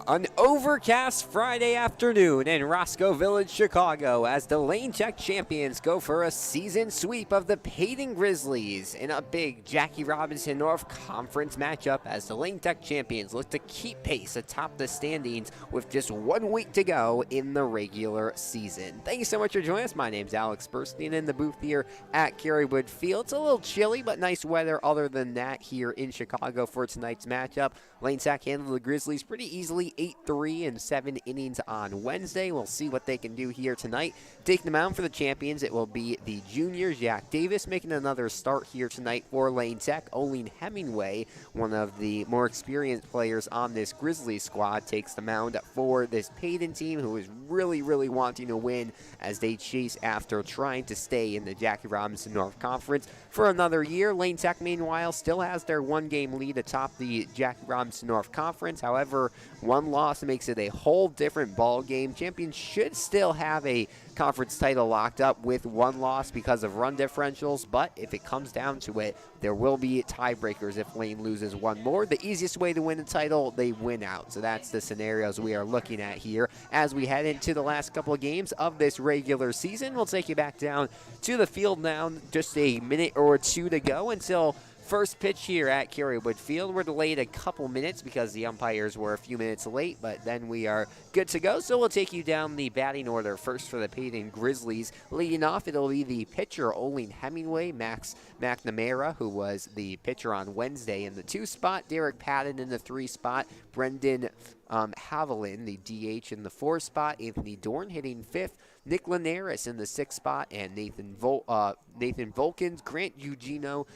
An overcast Friday afternoon in Roscoe Village, Chicago, as the Lane Tech champions go for a season sweep of the Payton Grizzlies in a big Jackie Robinson North Conference matchup as the Lane Tech champions look to keep pace atop the standings with just 1 week to go in the regular season. Thank you so much for joining us. My name's Alex Burstein in the booth here at Kerrywood Field. It's a little chilly, but nice weather other than that here in Chicago for tonight's matchup. Lane Tech handled the Grizzlies pretty easily, 8-3 in 7 innings on Wednesday. We'll see what they can do here tonight. Taking them out for the champions, it will be the junior Jack Davis making another start here tonight for Lane Tech. Olin Hemingway, one of the more experienced players on this Grizzlies squad, takes the mound for this Payton team, who is really wanting to win as they chase after trying to stay in the Jackie Robinson North Conference for another year. Lane Tech, meanwhile, still has their 1-game lead atop the Jackie Robinson North Conference. However, one loss makes it a whole different ball game. Champions should still have a conference title locked up with one loss because of run differentials, but if it comes down to it, there will be tiebreakers if Lane loses one more. The easiest way to win a title, they win out. So that's the scenarios we are looking at here as we head into the last couple of games of this regular season. We'll take you back down to the field now, just a minute or two to go until first pitch here at Kerrywood Field. We're delayed a couple minutes because the umpires were a few minutes late, but then we are good to go. So we'll take you down the batting order first for the Payton Grizzlies. Leading off, it'll be the pitcher, Olin Hemingway, Max McNamara, who was the pitcher on Wednesday in the 2 spot, Derek Patton in the 3 spot, Brendan Haviland, the DH, in the 4 spot, Anthony Dorn hitting 5th, Nick Linares in the 6th spot, and Nathan Volkins, Grant Eugenio,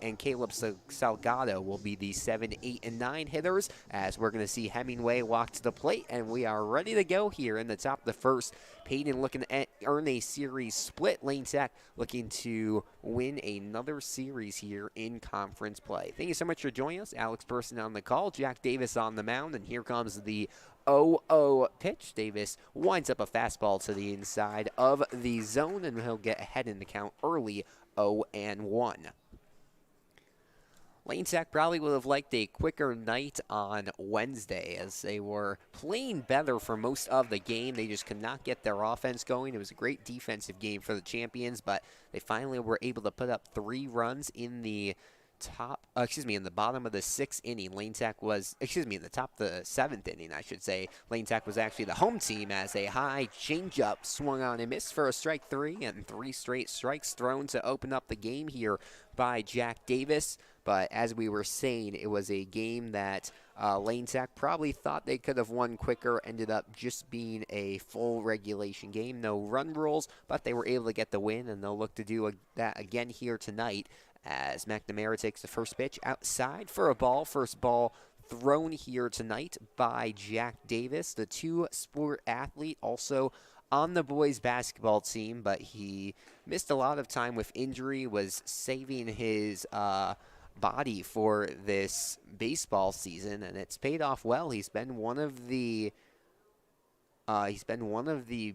and Caleb Salgado will be the 7, 8, and 9 hitters, as we're going to see Hemingway walk to the plate, and we are ready to go here in the top of the first. Payton looking to earn a series split. Lane Tech looking to win another series here in conference play. Thank you so much for joining us. Alex Burson on the call, Jack Davis on the mound, and here comes the 0-0 pitch. Davis winds up a fastball to the inside of the zone, and he'll get ahead in the count early, 0-1. Lane Tech probably would have liked a quicker night on Wednesday as they were playing better for most of the game. They just could not get their offense going. It was a great defensive game for the champions, but they finally were able to put up 3 runs in the in the bottom of the 6th inning. Lane Tech was, in the top of the 7th inning, I should say. Lane Tech was actually the home team as a high changeup swung on and missed for a strike 3, and 3 straight strikes thrown to open up the game here by Jack Davis. But as we were saying, it was a game that Lane Tech probably thought they could have won quicker, ended up just being a full regulation game. No run rules, but they were able to get the win, and they'll look to do that again here tonight as McNamara takes the first pitch outside for a ball. First ball thrown here tonight by Jack Davis, the 2-sport athlete, also on the boys basketball team, but he missed a lot of time with injury, was saving his body for this baseball season, and it's paid off well. He's been one of the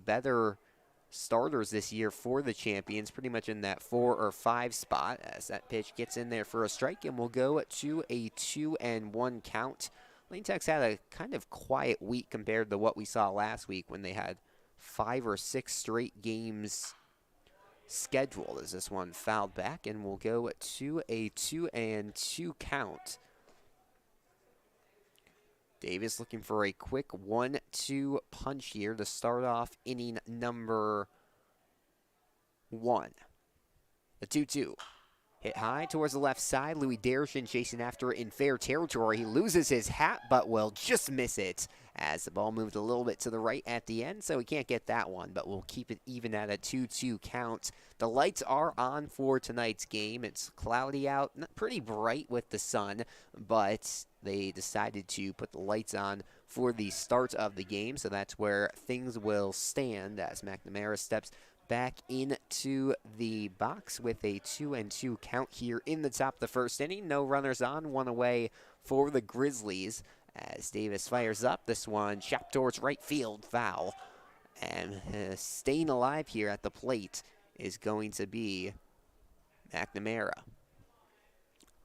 better starters this year for the champions, pretty much in that 4 or 5 spot, as that pitch gets in there for a strike, and we'll go to a 2-1 count. Lane Tech's had a kind of quiet week compared to what we saw last week when they had 5 or 6 straight games scheduled, as this one fouled back, and we'll go to a 2-2 count. Davis looking for a quick 1-2 punch here to start off inning number 1. The 2-2. Hit high towards the left side. Louis Dershin chasing after it in fair territory. He loses his hat, but will just miss it as the ball moved a little bit to the right at the end, so he can't get that one, but we'll keep it even at a 2-2 count. The lights are on for tonight's game. It's cloudy out, not pretty bright with the sun, but they decided to put the lights on for the start of the game, so that's where things will stand as McNamara steps back into the box with a 2-2 count here in the top of the first inning. No runners on, 1 away for the Grizzlies as Davis fires up. This one chopped towards right field, foul. And staying alive here at the plate is going to be McNamara.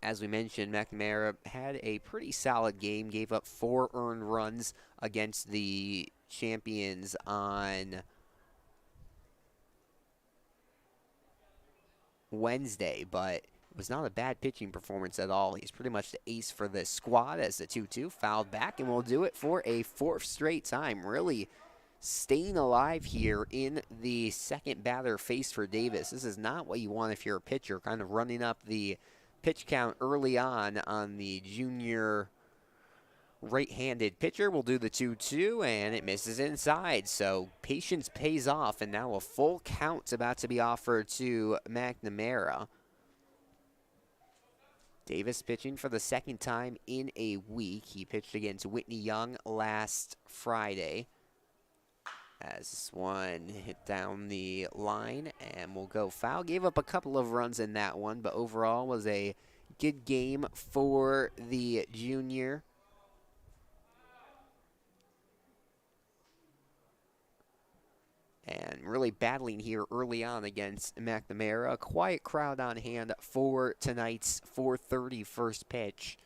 as we mentioned, McNamara had a pretty solid game, gave up 4 earned runs against the champions on Wednesday, but it was not a bad pitching performance at all. He's pretty much the ace for this squad as the 2-2 fouled back, and will do it for a 4th straight time. Really staying alive here in the second batter face for Davis. This is not what you want if you're a pitcher, kind of running up the pitch count early on the junior right-handed pitcher. Will do the 2-2, and it misses inside. So patience pays off, and now a full count's about to be offered to McNamara. Davis pitching for the 2nd time in a week. He pitched against Whitney Young last Friday. As this one hit down the line and will go foul. Gave up a couple of runs in that one, but overall was a good game for the junior. And really battling here early on against McNamara. A quiet crowd on hand for tonight's 4:30 first pitch.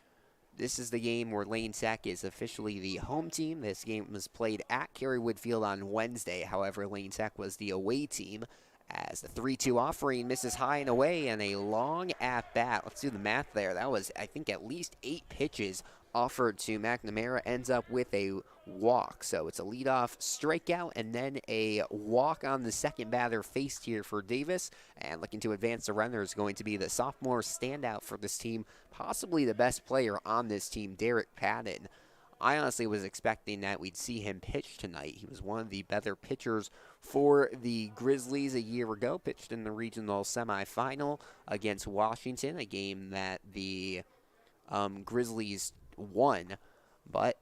This is the game where Lane Tech is officially the home team. This game was played at Kerrywood Field on Wednesday. However, Lane Tech was the away team as the 3-2 offering misses high and away, and a long at-bat. Let's do the math there. That was, I think, at least 8 pitches offered to McNamara. Ends up with a walk. So it's a leadoff strikeout and then a walk on the second batter faced here for Davis. And looking to advance the runner is going to be the sophomore standout for this team, possibly the best player on this team, Derek Payton. I honestly was expecting that we'd see him pitch tonight. He was one of the better pitchers for the Grizzlies a year ago, pitched in the regional semifinal against Washington, a game that the Grizzlies won, but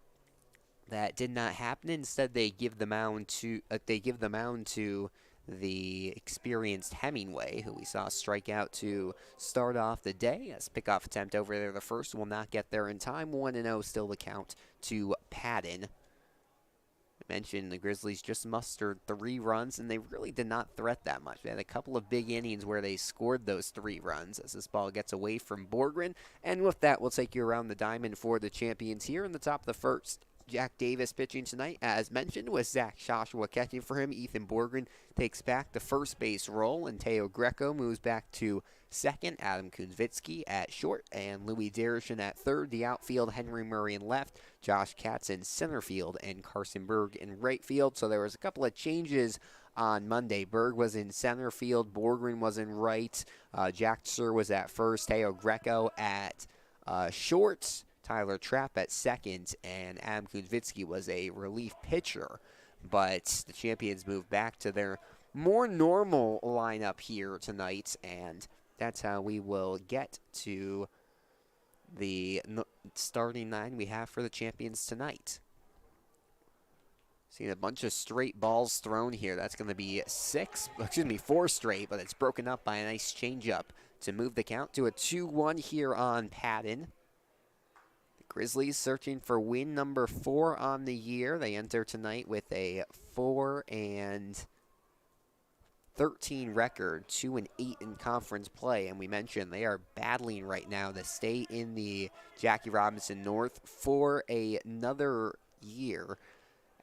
that did not happen. Instead, they give the mound to the experienced Hemingway, who we saw strike out to start off the day. As pickoff attempt over there, the first will not get there in time. 1-0 still the count to Payton. I mentioned the Grizzlies just mustered 3 runs, and they really did not threat that much. They had a couple of big innings where they scored those 3 runs as this ball gets away from Borgren. And with that, we'll take you around the diamond for the champions here in the top of the first. Jack Davis pitching tonight, as mentioned, with Zach Joshua catching for him. Ethan Borgren takes back the first base role, and Teo Greco moves back to second. Adam Kunvitsky at short, and Louis Derishin at third. The outfield, Henry Murray in left, Josh Katz in center field, and Carson Berg in right field. So there was a couple of changes on Monday. Berg was in center field, Borgren was in right, Jack Sir was at first, Teo Greco at short, Tyler Trapp at second, and Adam Kunvitsky was a relief pitcher. But the champions moved back to their more normal lineup here tonight, and that's how we will get to the starting 9 we have for the champions tonight. Seeing a bunch of straight balls thrown here. That's going to be 4 straight, but it's broken up by a nice changeup to move the count to a 2-1 here on Payton. Grizzlies searching for win number 4 on the year. They enter tonight with a 4-13 record, 2-8 in conference play. And we mentioned they are battling right now to stay in the Jackie Robinson North for another year.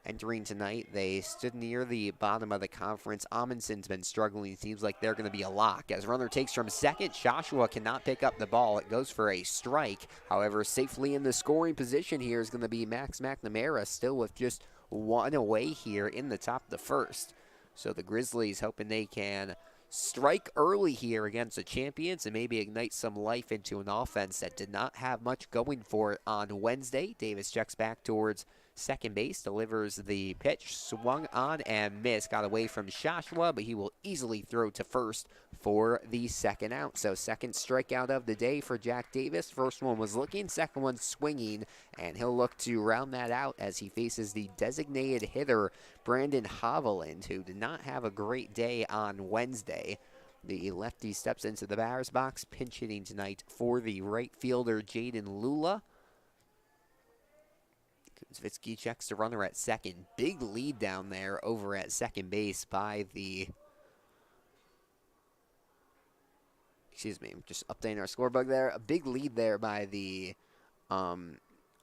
Entering tonight, they stood near the bottom of the conference. Amundson's been struggling. Seems like they're going to be a lock. As runner takes from second, Joshua cannot pick up the ball. It goes for a strike. However, safely in the scoring position here is going to be Max McNamara, still with just 1 away here in the top of the first. So the Grizzlies hoping they can strike early here against the champions and maybe ignite some life into an offense that did not have much going for it on Wednesday. Davis checks back towards second base, delivers the pitch, swung on and missed, got away from Joshua, but he will easily throw to first for the second out. So second strikeout of the day for Jack Davis. First one was looking, second one swinging, and he'll look to round that out as he faces the designated hitter, Brandon Hovland, who did not have a great day on Wednesday. The lefty steps into the batter's box, pinch hitting tonight for the right fielder, Jaden Lula. Kunvitsky checks the runner at second. Big lead down there over at second base by the excuse me, just updating our scorebook there. A big lead there by the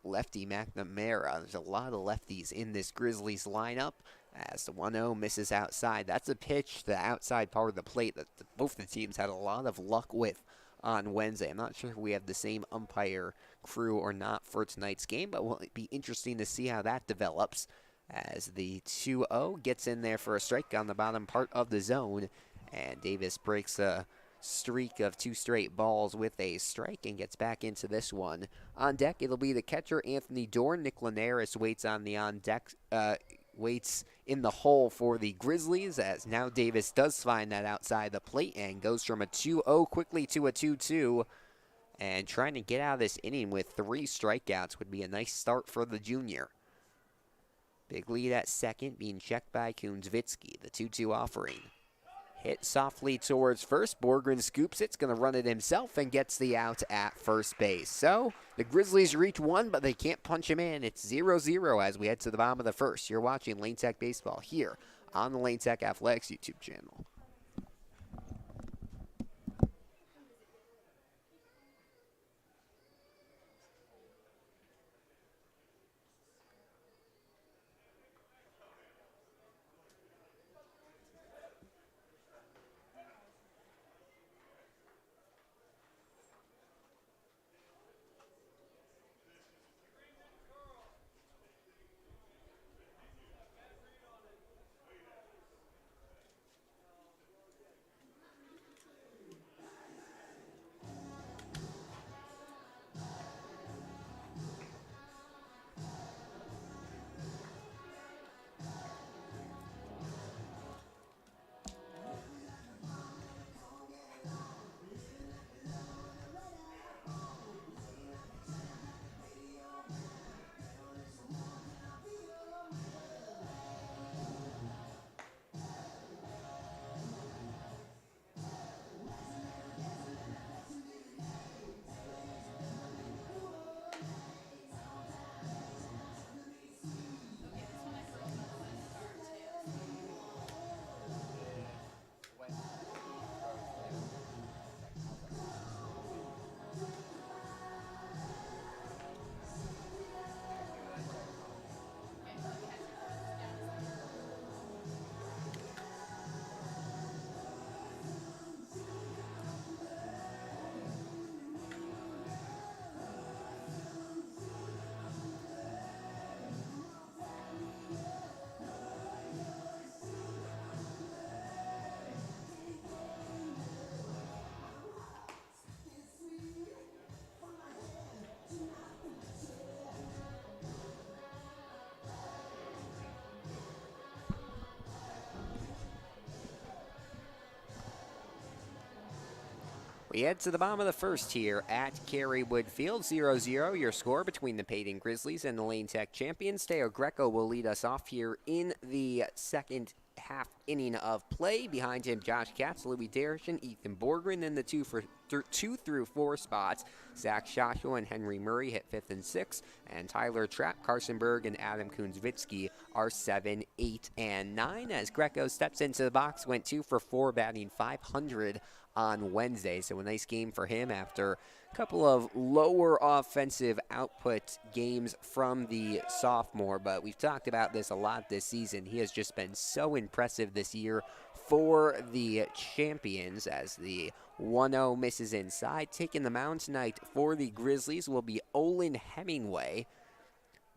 lefty McNamara. There's a lot of lefties in this Grizzlies lineup as the 1-0 misses outside. That's a pitch, the outside part of the plate that both the teams had a lot of luck with on Wednesday. I'm not sure if we have the same umpire crew or not for tonight's game, but will be interesting to see how that develops as the 2-0 gets in there for a strike on the bottom part of the zone, and Davis breaks a streak of 2 straight balls with a strike and gets back into this one. On deck, it'll be the catcher, Anthony Dorn. Nick Linares waits on the on deck, waits in the hole for the Grizzlies, as now Davis does find that outside the plate and goes from a 2-0 quickly to a 2-2. And trying to get out of this inning with 3 strikeouts would be a nice start for the junior. Big lead at second, being checked by Kunzvitsky, the 2-2 offering. Hit softly towards first. Borgren scoops it. It's going to run it himself and gets the out at first base. So the Grizzlies reach 1, but they can't punch him in. It's 0-0 as we head to the bottom of the first. You're watching Lane Tech Baseball here on the Lane Tech Athletics YouTube channel. We head to the bottom of the first here at Carywood Field, 0-0. Your score between the Payton Grizzlies and the Lane Tech champions. Teo Greco will lead us off here in the second half inning of play. Behind him, Josh Katz, Louis Darishan, Ethan Borgren in the 2 through 4 spots. Zach Shasho and Henry Murray hit 5th and 6th, and Tyler Trapp, Carson Berg, and Adam Kunzvitsky are 7, 8, and 9. As Greco steps into the box, went 2 for 4, batting .500 on Wednesday. So a nice game for him after a couple of lower offensive output games from the sophomore. But we've talked about this a lot this season. He has just been so impressive this year for the champions, as the 1-0 misses inside. Taking the mound tonight for the Grizzlies will be Olin Hemingway,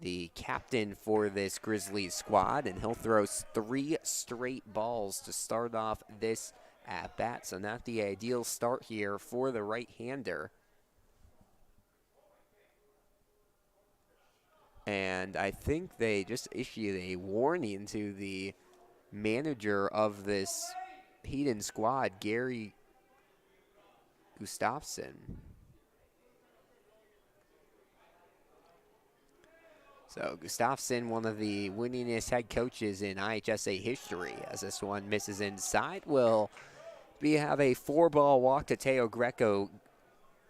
the captain for this Grizzlies squad, and he'll throw 3 straight balls to start off this at bat, so not the ideal start here for the right-hander. And I think they just issued a warning to the manager of this Payton squad, Gary Gustafson. So Gustafson, one of the winningest head coaches in IHSA history, as this one misses inside, will have a 4-ball walk to Teo Greco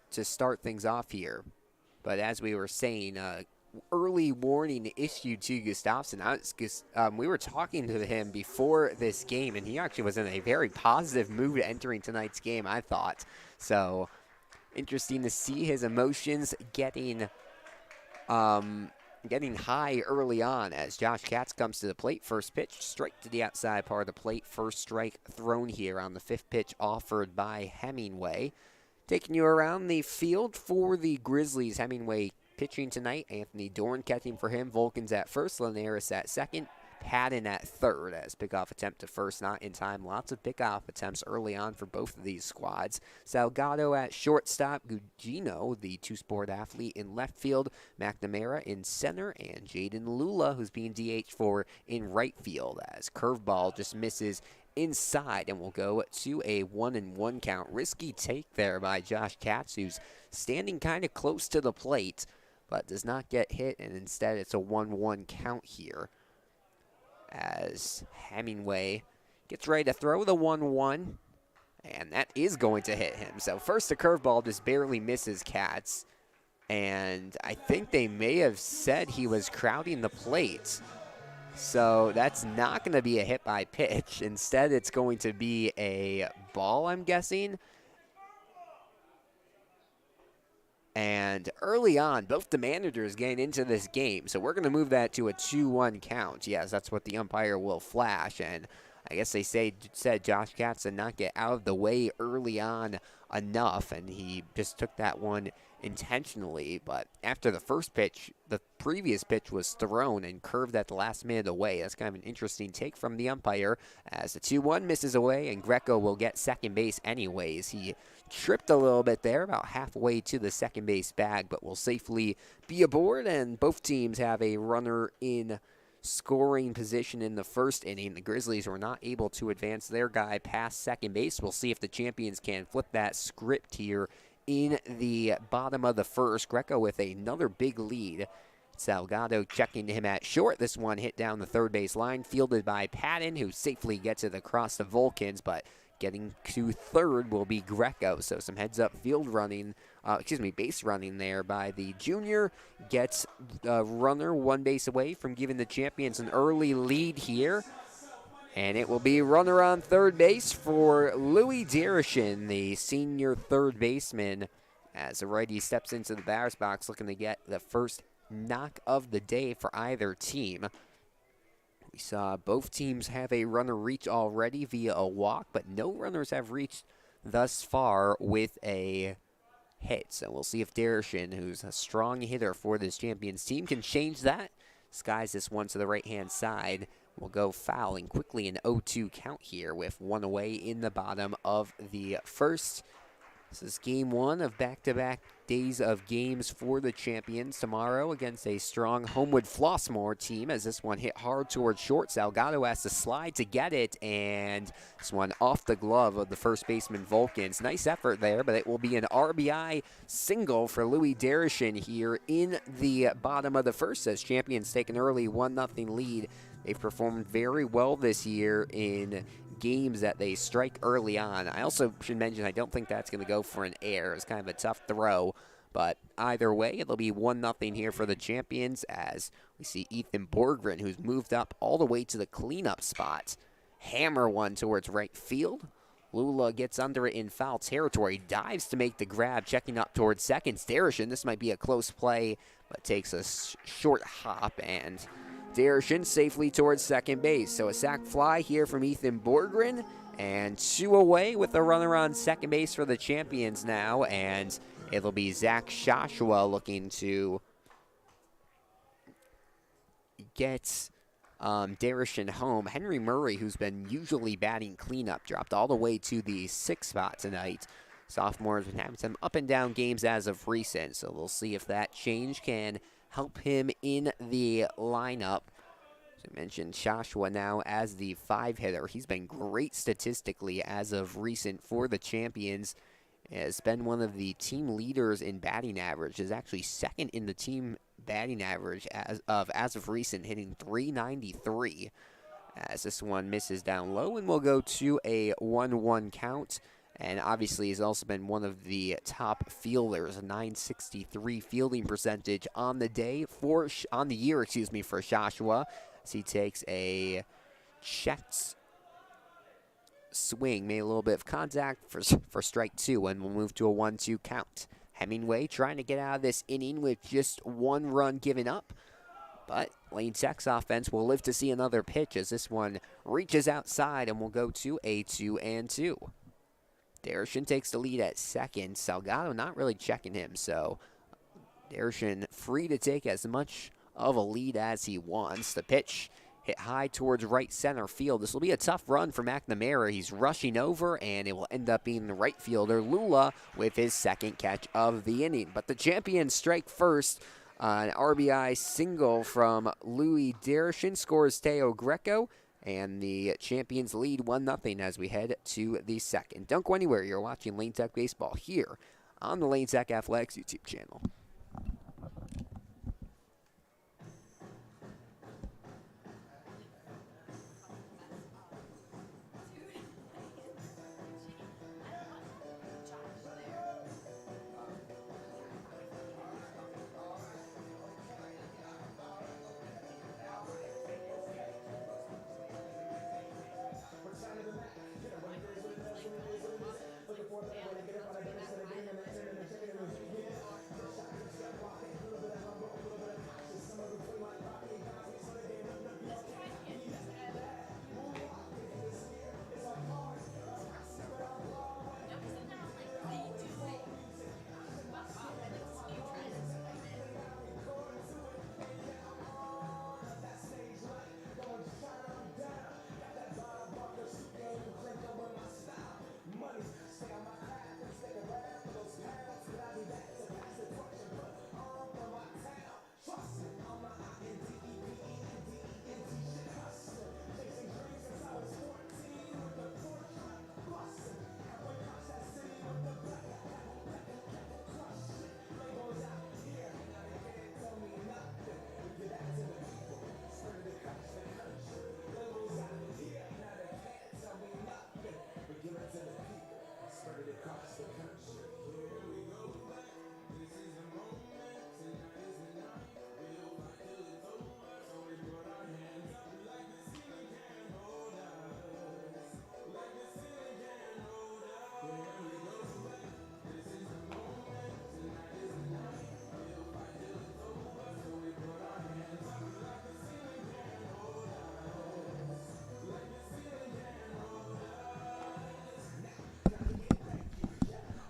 to start things off here. But as we were saying, early warning issued to Gustafsson. We were talking to him before this game, and he actually was in a very positive mood entering tonight's game, I thought. So interesting to see his emotions getting high early on as Josh Katz comes to the plate. First pitch, strike to the outside part of the plate. First strike thrown here on the fifth pitch offered by Hemingway. Taking you around the field for the Grizzlies. Hemingway pitching tonight. Anthony Dorn catching for him. Volkins at first. Linares at second. Payton at third as pickoff attempt to first, not in time. Lots of pickoff attempts early on for both of these squads. Salgado at shortstop. Gugino, the two-sport athlete, in left field. McNamara in center. And Jaden Lula, who's being DH for, in right field as curveball just misses inside, and we'll go to a 1-1 count. Risky take there by Josh Katz, who's standing kind of close to the plate, but does not get hit, and instead it's a 1-1 count here as Hemingway gets ready to throw the 1-1, and that is going to hit him. So first the curveball just barely misses Katz, and I think they may have said he was crowding the plate. So that's not going to be a hit by pitch. Instead, it's going to be a ball, I'm guessing. And early on, both the managers getting into this game. So we're going to move that to a 2-1 count. Yes, that's what the umpire will flash. And I guess they said Josh Katz did not get out of the way early on enough, and he just took that one intentionally. But after the first pitch, the previous pitch was thrown and curved at the last minute away. That's kind of an interesting take from the umpire as the 2-1 misses away, and Greco will get second base anyways. He tripped a little bit there, about halfway to the second base bag, but will safely be aboard, and both teams have a runner in scoring position in the first inning. The Grizzlies were not able to advance their guy past second base. We'll see if the champions can flip that script here in the bottom of the first. Greco with another big lead. Salgado checking him at short. This one hit down the third base line, fielded by Payton, who safely gets it across the Volkins, but getting to third will be Greco. So some heads-up base running there by the junior. Gets a runner one base away from giving the champions an early lead here. And it will be runner on third base for Louis Derishin, the senior third baseman, as the righty steps into the batter's box looking to get the first knock of the day for either team. We saw both teams have a runner reach already via a walk, but no runners have reached thus far with a hit. So we'll see if Derishin, who's a strong hitter for this champions team, can change that. Skies this one to the right-hand side. Will go fouling quickly an 0-2 count here with one away in the bottom of the first. This is game one of back-to-back days of games for the champions tomorrow against a strong Homewood Flossmoor team, as this one hit hard towards short. Salgado has to slide to get it, and this one off the glove of the first baseman Volkins. Nice effort there, but it will be an RBI single for Louis Derishin here in the bottom of the first, as champions take an early 1-0 lead. They've performed very well this year in games that they strike early on. I also should mention I don't think that's going to go for an error. It's kind of a tough throw, but either way, it'll be 1-0 here for the champions, as we see Ethan Borgren, who's moved up all the way to the cleanup spot, hammer one towards right field. Lula gets under it in foul territory, dives to make the grab, checking up towards second. Derishin, this might be a close play, but takes a short hop, and Derishin safely towards second base. So a sac fly here from Ethan Borgren, and two away with a runner on second base for the champions now, and it'll be Zach Shoshua looking to get Derishin home. Henry Murray, who's been usually batting cleanup, dropped all the way to the sixth spot tonight. Sophomore has been having some up and down games as of recent, so we'll see if that change can help him in the lineup. As I mentioned, Joshua now as the 5-hitter. He's been great statistically as of recent for the champions. Has been one of the team leaders in batting average. Is actually second in the team batting average as of recent, hitting .393. As this one misses down low, and we'll go to a 1-1 count And obviously, he's also been one of the top fielders, a 963 fielding percentage on the day on the year, for Joshua. As he takes a checked swing, made a little bit of contact for strike 2, and we'll move to a 1-2 count. Hemingway trying to get out of this inning with just 1 run given up. But Lane Tech's offense will live to see another pitch as this one reaches outside and will go to a 2-2. Darshan takes the lead at second. Salgado not really checking him, so Darshan free to take as much of a lead as he wants. The pitch hit high towards right center field. This will be a tough run for McNamara. He's rushing over, and it will end up being the right fielder, Lula, with his second catch of the inning. But the champions strike first. An RBI single from Louis Darshan scores Teo Greco, and the champions lead 1-0 as we head to the second. Don't go anywhere. You're watching Lane Tech Baseball here on the Lane Tech Athletics YouTube channel.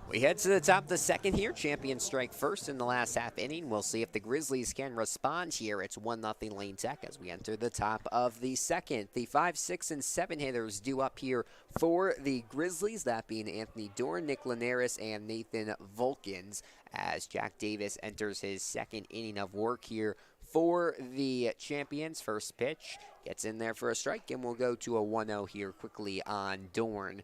We head to the top of the second here. Champions strike first in the last half inning. We'll see if the Grizzlies can respond here. It's 1-0 Lane Tech as we enter the top of the second. The 5, 6, and 7 hitters due up here for the Grizzlies, that being Anthony Dorn, Nick Linares, and Nathan Volkins, as Jack Davis enters his second inning of work here for the champions. First pitch gets in there for a strike, and we'll go to a 1-0 here quickly on Dorn,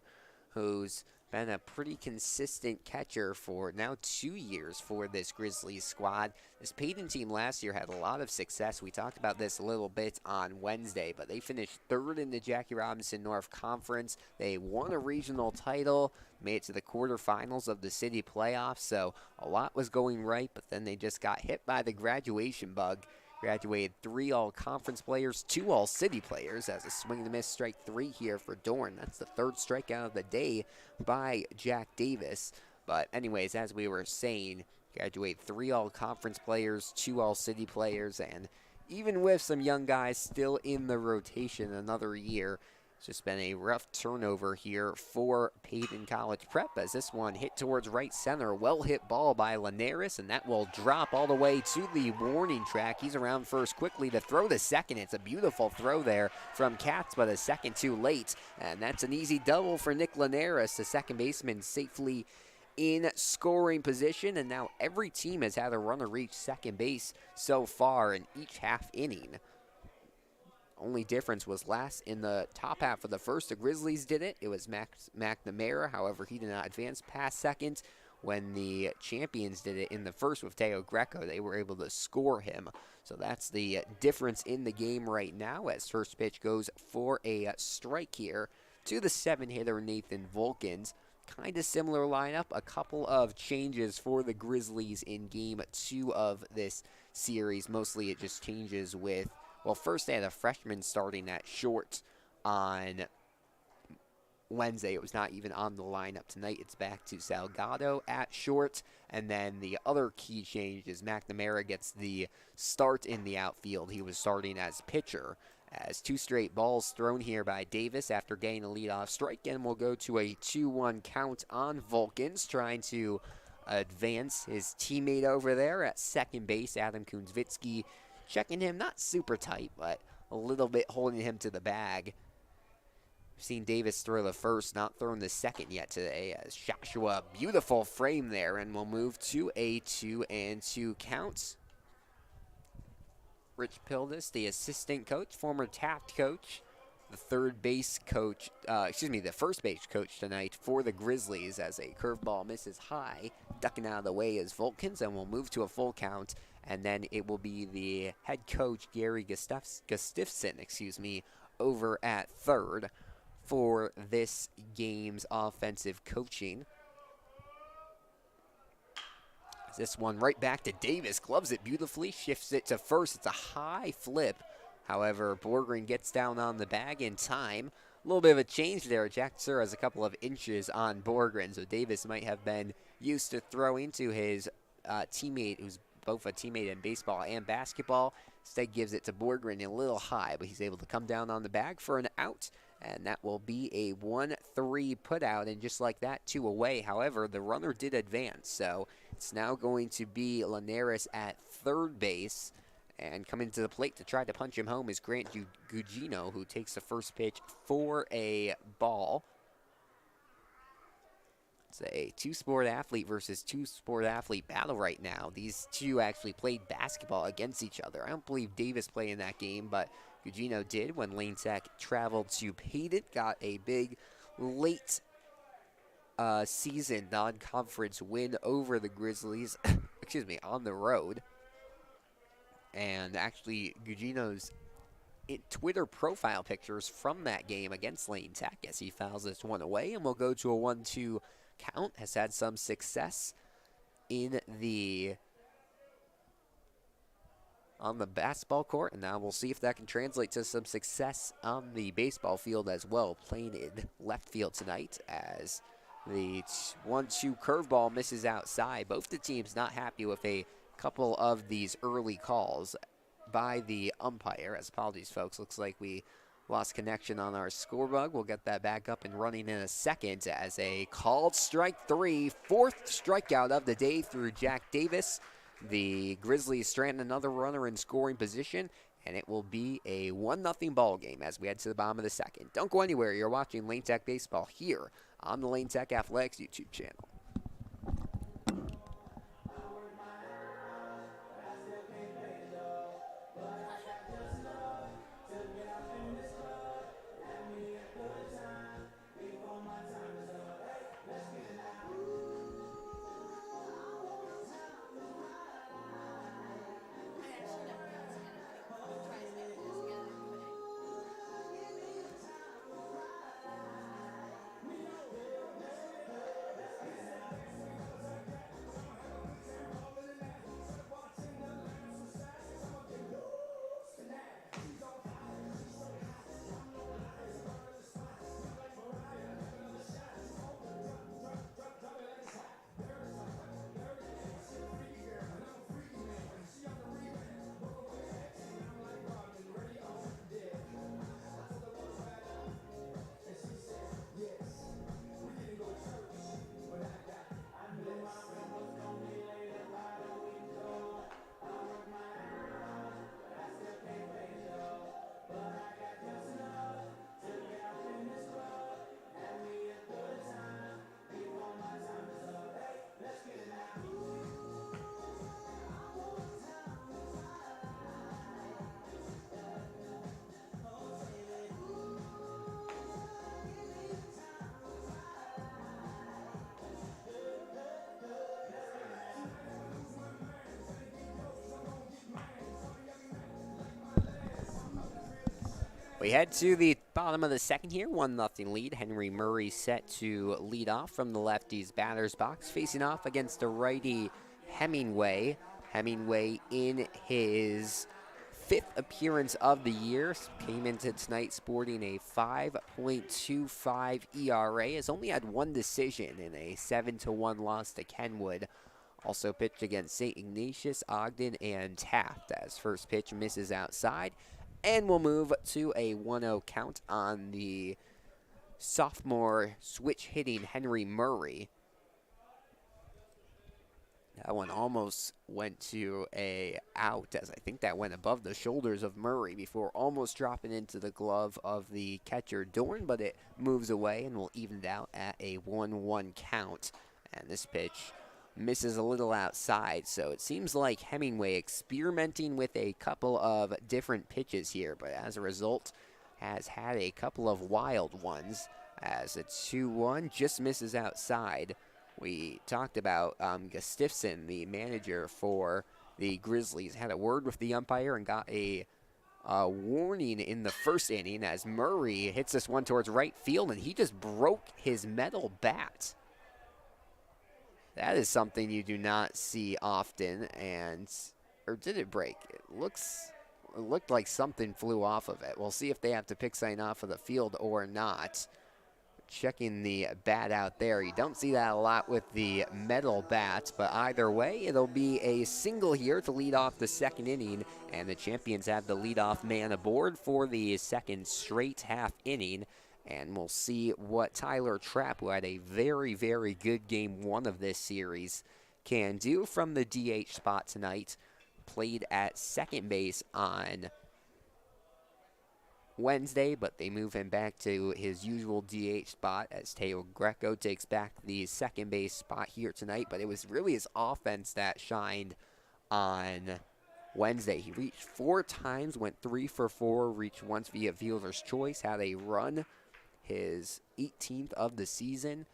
who's been a pretty consistent catcher for now 2 years for this Grizzlies squad. This Payton team last year had a lot of success. We talked about this a little bit on Wednesday, but they finished third in the Jackie Robinson North Conference. They won a regional title, made it to the quarterfinals of the city playoffs, so a lot was going right, but then they just got hit by the graduation bug. Graduated 3 all-conference players, 2 all-city players, as a swing-and-a-miss strike 3 here for Dorn. That's the third strikeout of the day by Jack Davis. But anyways, as we were saying, graduated 3 all-conference players, 2 all-city players, and even with some young guys still in the rotation another year, it's just been a rough turnover here for Payton College Prep, as this one hit towards right center. Well hit ball by Linares, and that will drop all the way to the warning track. He's around first quickly to throw the second. It's a beautiful throw there from Katz, but a second too late. And that's an easy double for Nick Linares, the second baseman, safely in scoring position. And now every team has had a runner reach second base so far in each half inning. Only difference was last in the top half of the first. The Grizzlies did it. It was McNamara. However, he did not advance past second. When the champions did it in the first with Teo Greco, they were able to score him. So that's the difference in the game right now, as first pitch goes for a strike here to the 7-hitter Nathan Volkins. kind of similar lineup. A couple of changes for the Grizzlies in game 2 of this series. Mostly it just changes with, well, first they had a freshman starting at short on Wednesday. It was not even on the lineup. Tonight it's back to Salgado at short. And then the other key change is McNamara gets the start in the outfield. He was starting as pitcher, as 2 straight balls thrown here by Davis after getting a leadoff strike. And we'll go to a 2-1 count on Vulcans, trying to advance his teammate over there at second base, Adam Kunzvitsky, checking him not super tight, but a little bit holding him to the bag. We've seen Davis throw the first, not thrown the second yet today, as Joshua, beautiful frame there, and we'll move to a 2-2 count. Rich Pildes, the assistant coach, former Taft coach, the the first base coach tonight for the Grizzlies, as a curveball misses high, ducking out of the way is Vulcans, and we'll move to a full count, and then it will be the head coach, Gary Gustafson, over at third for this game's offensive coaching. This one right back to Davis, gloves it beautifully, shifts it to first. It's a high flip. However, Borgren gets down on the bag in time. A little bit of a change there. Jack Sir has a couple of inches on Borgren, so Davis might have been used to throwing to his teammate, who's both a teammate in baseball and basketball. Instead gives it to Borgren a little high, but he's able to come down on the bag for an out, and that will be a 1-3 put out, and just like that, 2 away. However, the runner did advance, so it's now going to be Linares at third base, and coming to the plate to try to punch him home is Grant Gugino, who takes the first pitch for a ball. It's a two-sport athlete versus two-sport athlete battle right now. These two actually played basketball against each other. I don't believe Davis played in that game, but Gugino did when Lane Tech traveled to Payton. Got a big late season non-conference win over the Grizzlies, on the road. And actually, Gugino's Twitter profile pictures from that game against Lane Tech as he fouls this one away, and we'll go to a 1-2 count. Has had some success on the basketball court, and now we'll see if that can translate to some success on the baseball field as well, playing in left field tonight, as the 1-2 curveball misses outside. Both the teams not happy with a couple of these early calls by the umpire. As apologies, folks, looks like we lost connection on our score bug. We'll get that back up and running in a second, as a called strike 3, 4th strikeout of the day through Jack Davis. The Grizzlies stranding another runner in scoring position, and it will be a 1-0 ball game as we head to the bottom of the second. Don't go anywhere. You're watching Lane Tech Baseball here on the Lane Tech Athletics YouTube channel. We head to the bottom of the second here, 1-0 lead. Henry Murray set to lead off from the lefty's batter's box, facing off against the righty Hemingway. Hemingway in his 5th appearance of the year, came into tonight sporting a 5.25 ERA, has only had one decision in a 7-1 loss to Kenwood. Also pitched against St. Ignatius, Ogden, and Taft as first pitch misses outside. And we'll move to a 1-0 count on the sophomore switch hitting Henry Murray. That one almost went to a out, as I think that went above the shoulders of Murray before almost dropping into the glove of the catcher Dorn, but it moves away and will even it out at a 1-1 count. And this pitch misses a little outside, so it seems like Hemingway experimenting with a couple of different pitches here, but as a result has had a couple of wild ones as a 2-1 just misses outside. We talked about Gustafson, the manager for the Grizzlies, had a word with the umpire and got a warning in the first inning as Murray hits this one towards right field, and he just broke his metal bat. That is something you do not see often, or did it break? It looked like something flew off of it. We'll see if they have to pick something off of the field or not. Checking the bat out there. You don't see that a lot with the metal bats, but either way, it'll be a single here to lead off the second inning, and the Champions have the leadoff man aboard for the second straight half inning. And we'll see what Tyler Trapp, who had a very, very good game one of this series, can do from the DH spot tonight. Played at second base on Wednesday, but they move him back to his usual DH spot as Teo Greco takes back the second base spot here tonight. But it was really his offense that shined on Wednesday. He reached 4 times, went 3 for 4, reached once via fielder's choice, had a run, his 18th of the season,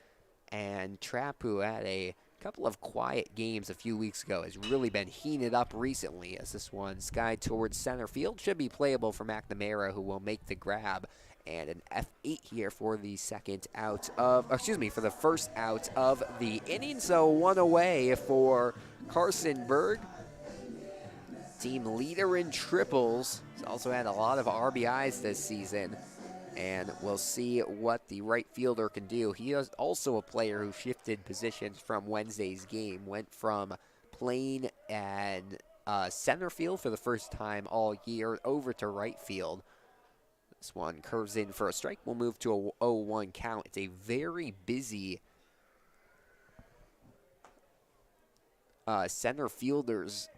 and Trapp, who had a couple of quiet games a few weeks ago, has really been heating it up recently as this one skied towards center field. Should be playable for McNamara, who will make the grab, and an F8 here for the for the first out of the inning. So one away for Carson Berg, team leader in triples. He's also had a lot of RBIs this season, and we'll see what the right fielder can do. He is also a player who shifted positions from Wednesday's game, went from playing at center field for the first time all year over to right field. This one curves in for a strike. We'll move to a 0-1 count. It's a very busy center fielders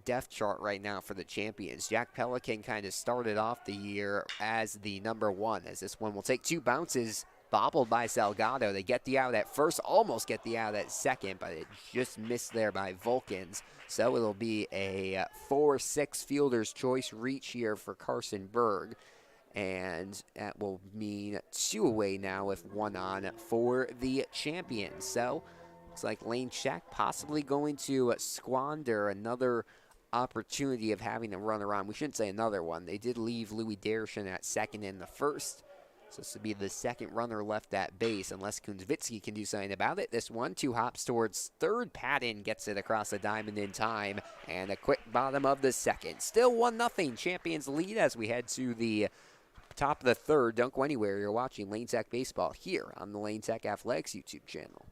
depth chart right now for the Champions. Jack Pelican kind of started off the year as the number 1, as this one will take 2 bounces, bobbled by Salgado. They get the out at first, almost get the out at second, but it just missed there by Vulcans. So it'll be a 4-6 fielder's choice reach here for Carson Berg, and that will mean 2 away now with 1 on for the Champions. So looks like Lane Shack possibly going to squander another opportunity of having a run around. We shouldn't say another one. They did leave Louis Dershin at second in the first, so this would be the second runner left at base unless Kunzvitsky can do something about it. This one, 2 hops towards third. Patton gets it across the diamond in time, and a quick bottom of the second. Still 1-0 Champions lead as we head to the top of the third. Don't go anywhere. You're watching Lane Tech Baseball here on the Lane Tech Athletics YouTube channel.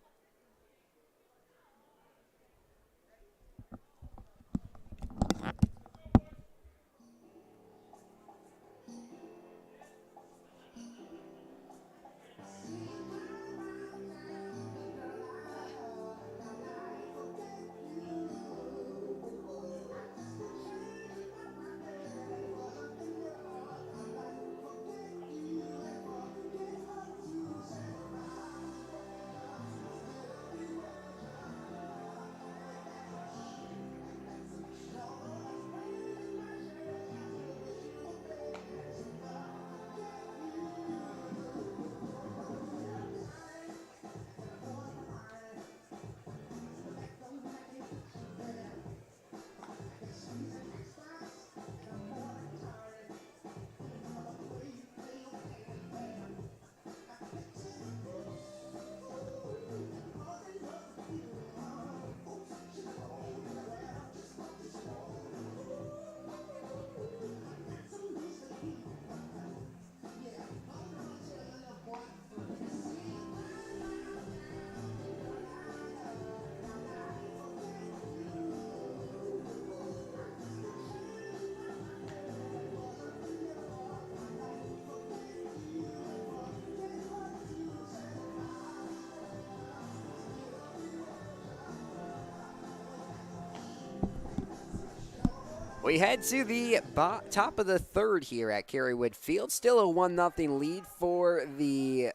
We head to the top of the third here at Kerrywood Field. Still a 1-0 lead for the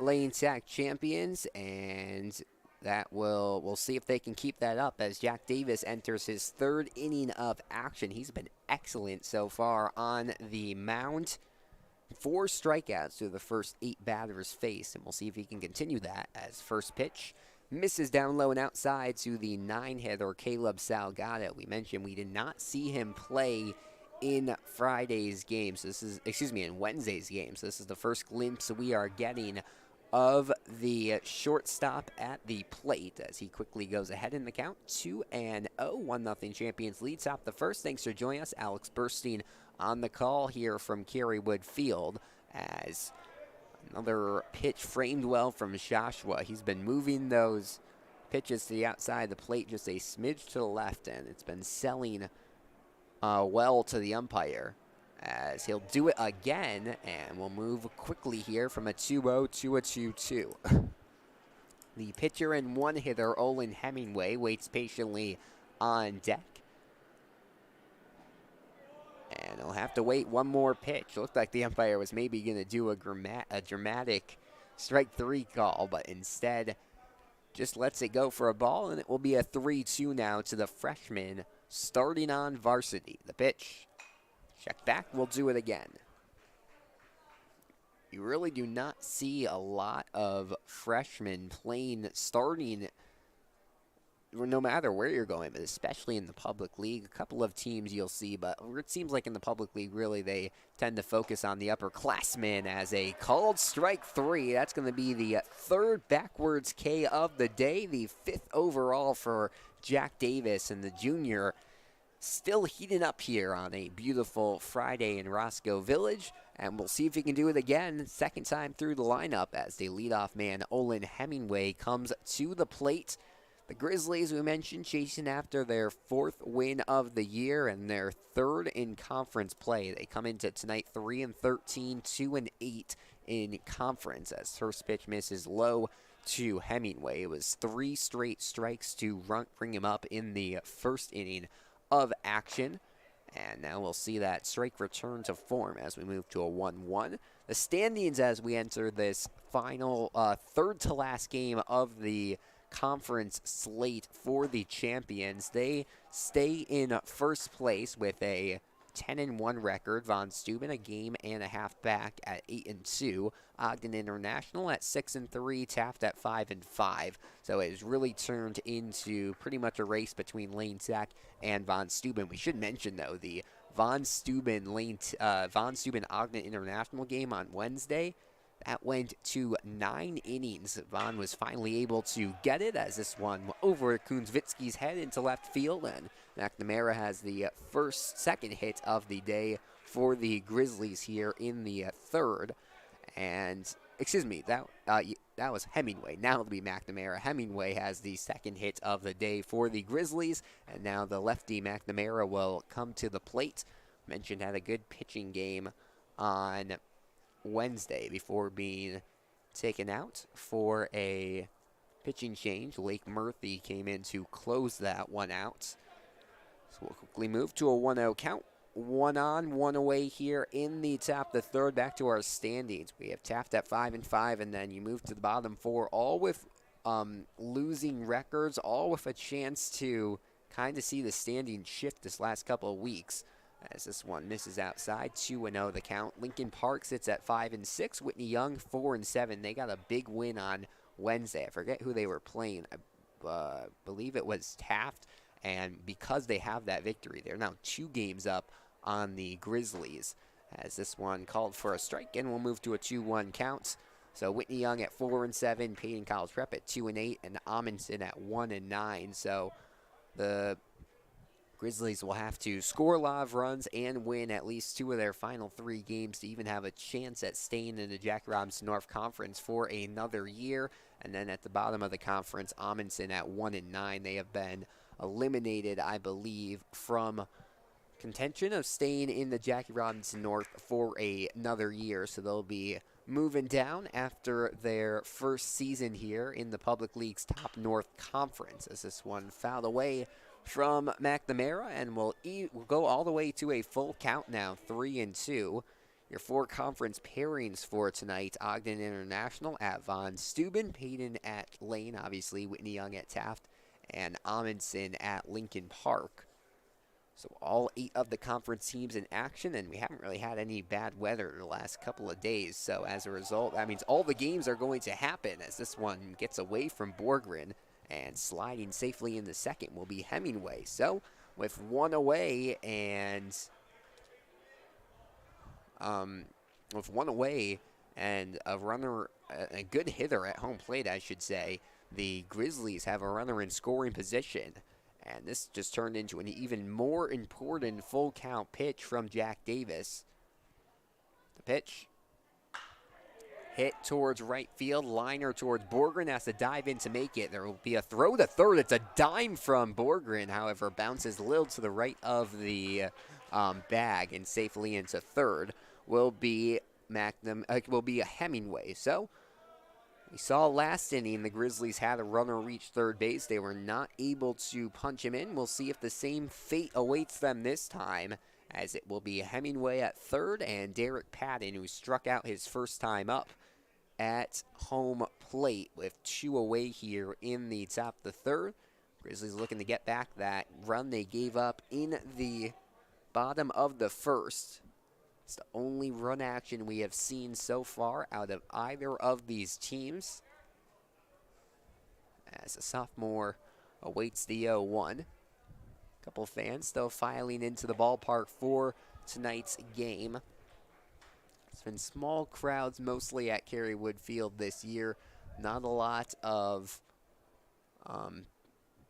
Lane Tech champions, and that we'll see if they can keep that up as Jack Davis enters his third inning of action. He's been excellent so far on the mound. 4 strikeouts through the first 8 batters faced, and we'll see if he can continue that as first pitch misses down low and outside to the 9-hitter Caleb Salgado. We mentioned we did not see him play in Friday's game. So this is, in Wednesday's game. So this is the first glimpse we are getting of the shortstop at the plate as he quickly goes ahead in the count. 2-0, 1-0 champions lead. Top the first. Thanks for joining us. Alex Burstein on the call here from Kerrywood Field as another pitch framed well from Joshua. He's been moving those pitches to the outside of the plate just a smidge to the left, and it's been selling well to the umpire as he'll do it again, and we'll move quickly here from a 2-0 to a 2-2. The pitcher and one hitter, Olin Hemingway, waits patiently on deck. And he'll have to wait one more pitch. It looked like the umpire was maybe going to do a dramatic strike 3 call, but instead just lets it go for a ball, and it will be a 3-2 now to the freshman starting on varsity. The pitch, check back, we'll do it again. You really do not see a lot of freshmen starting no matter where you're going, but especially in the public league. A couple of teams you'll see, but it seems like in the public league, really, they tend to focus on the upperclassmen as a called strike 3. That's going to be the 3rd backwards K of the day, the 5th overall for Jack Davis, and the junior still heating up here on a beautiful Friday in Roscoe Village, and we'll see if he can do it again, second time through the lineup as the leadoff man, Olin Hemingway, comes to the plate. The Grizzlies, we mentioned, chasing after their 4th win of the year and their 3rd in conference play. They come into tonight 3-13, 2-8 in conference as first pitch misses low to Hemingway. It was 3 straight strikes to bring him up in the first inning of action. And now we'll see that strike return to form as we move to a 1-1. The standings as we enter this final 3rd to last game of the conference slate for the champions. They stay in first place with a 10-1 record. Von Steuben a game and a half back at 8-2. Ogden International at 6-3. Taft at 5-5. So it has really turned into pretty much a race between Lane Tech and Von Steuben. We should mention though the Von Steuben Ogden International game on Wednesday. That went to 9 innings. Vaughn was finally able to get it as this one over Kunzvitsky's head into left field, and McNamara has the second hit of the day for the Grizzlies here in the 3rd. And, excuse me, that was Hemingway. Now it'll be McNamara. Hemingway has the second hit of the day for the Grizzlies, and now the lefty McNamara will come to the plate. Mentioned had a good pitching game on Wednesday before being taken out for a pitching change. Lake Murphy came in to close that one out. So we'll quickly move to a 1-0 count. 1 on, 1 away here in the top of the 3rd. Back to our standings. We have Taft at 5-5, and then you move to the bottom 4, all with losing records, all with a chance to kind of see the standings shift this last couple of weeks. As this one misses outside, 2-0 the count. Lincoln Park sits at 5-6. Whitney Young 4-7. They got a big win on Wednesday. I forget who they were playing. I believe it was Taft. And because they have that victory, they're now 2 games up on the Grizzlies. As this one called for a strike, and we'll move to a 2-1 count. So Whitney Young at 4-7, Payton College Prep at 2-8, and Amundsen at 1-9. So the Grizzlies will have to score a lot of runs and win at least 2 of their final 3 games to even have a chance at staying in the Jackie Robinson North Conference for another year. And then at the bottom of the conference, Amundsen at 1-9. They have been eliminated, I believe, from contention of staying in the Jackie Robinson North for another year. So they'll be moving down after their first season here in the Public League's Top North Conference. As this one fouled away from McNamara, and we'll go all the way to a full count now, 3-2. Your 4 conference pairings for tonight: Ogden International at Von Steuben, Payton at Lane, obviously Whitney Young at Taft, and Amundsen at Lincoln Park. So all 8 of the conference teams in action, and we haven't really had any bad weather in the last couple of days. So as a result, that means all the games are going to happen as this one gets away from Borgren, and sliding safely in the second will be Hemingway. So with one away and a runner, a good hitter at home plate, I should say, the Grizzlies have a runner in scoring position. And this just turned into an even more important full count pitch from Jack Davis. The pitch hit towards right field, liner towards Borgren, has to dive in to make it. There will be a throw to third. It's a dime from Borgren, however, bounces a little to the right of the bag and safely into third. Will be a Hemingway. So we saw last inning the Grizzlies had a runner reach third base. They were not able to punch him in. We'll see if the same fate awaits them this time, as it will be Hemingway at third and Derek Payton, who struck out his first time up at home plate with 2 away here in the top of the third. Grizzlies looking to get back that run they gave up in the bottom of the first. It's the only run action we have seen so far out of either of these teams, as a sophomore awaits the 0-1. Couple fans still filing into the ballpark for tonight's game. It's been small crowds mostly at Kerrywood Field this year. Not a lot of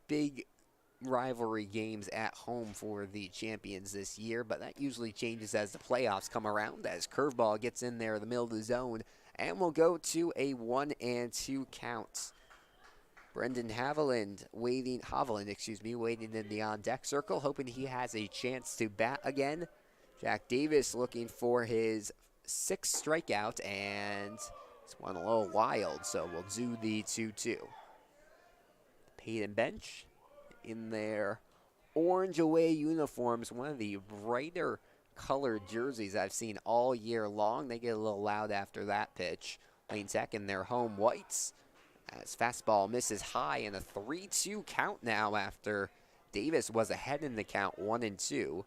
big rivalry games at home for the champions this year, but that usually changes as the playoffs come around, as curveball gets in there in the middle of the zone, and we'll go to a 1-2 count. Brendan Haviland waiting in the on-deck circle, hoping he has a chance to bat again. Jack Davis looking for his 6th strikeout, and it's one a little wild, so we'll do the 2-2. Payton bench in their orange away uniforms, one of the brighter colored jerseys I've seen all year long. They get a little loud after that pitch. Lane Tech in their home whites, as fastball misses high, and a 3-2 count now after Davis was ahead in the count, 1-2.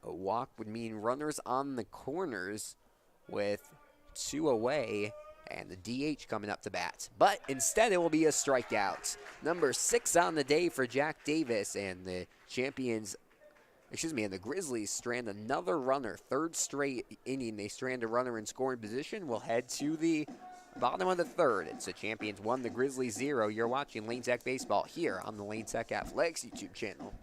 A walk would mean runners on the corners with 2 away, and the DH coming up to bat. But instead it will be a strikeout. Number 6 on the day for Jack Davis, and the and the Grizzlies strand another runner. 3rd straight inning they strand a runner in scoring position. We'll head to the bottom of the 3rd. It's the Champions 1, the Grizzlies 0. You're watching Lane Tech Baseball here on the Lane Tech Athletics YouTube channel.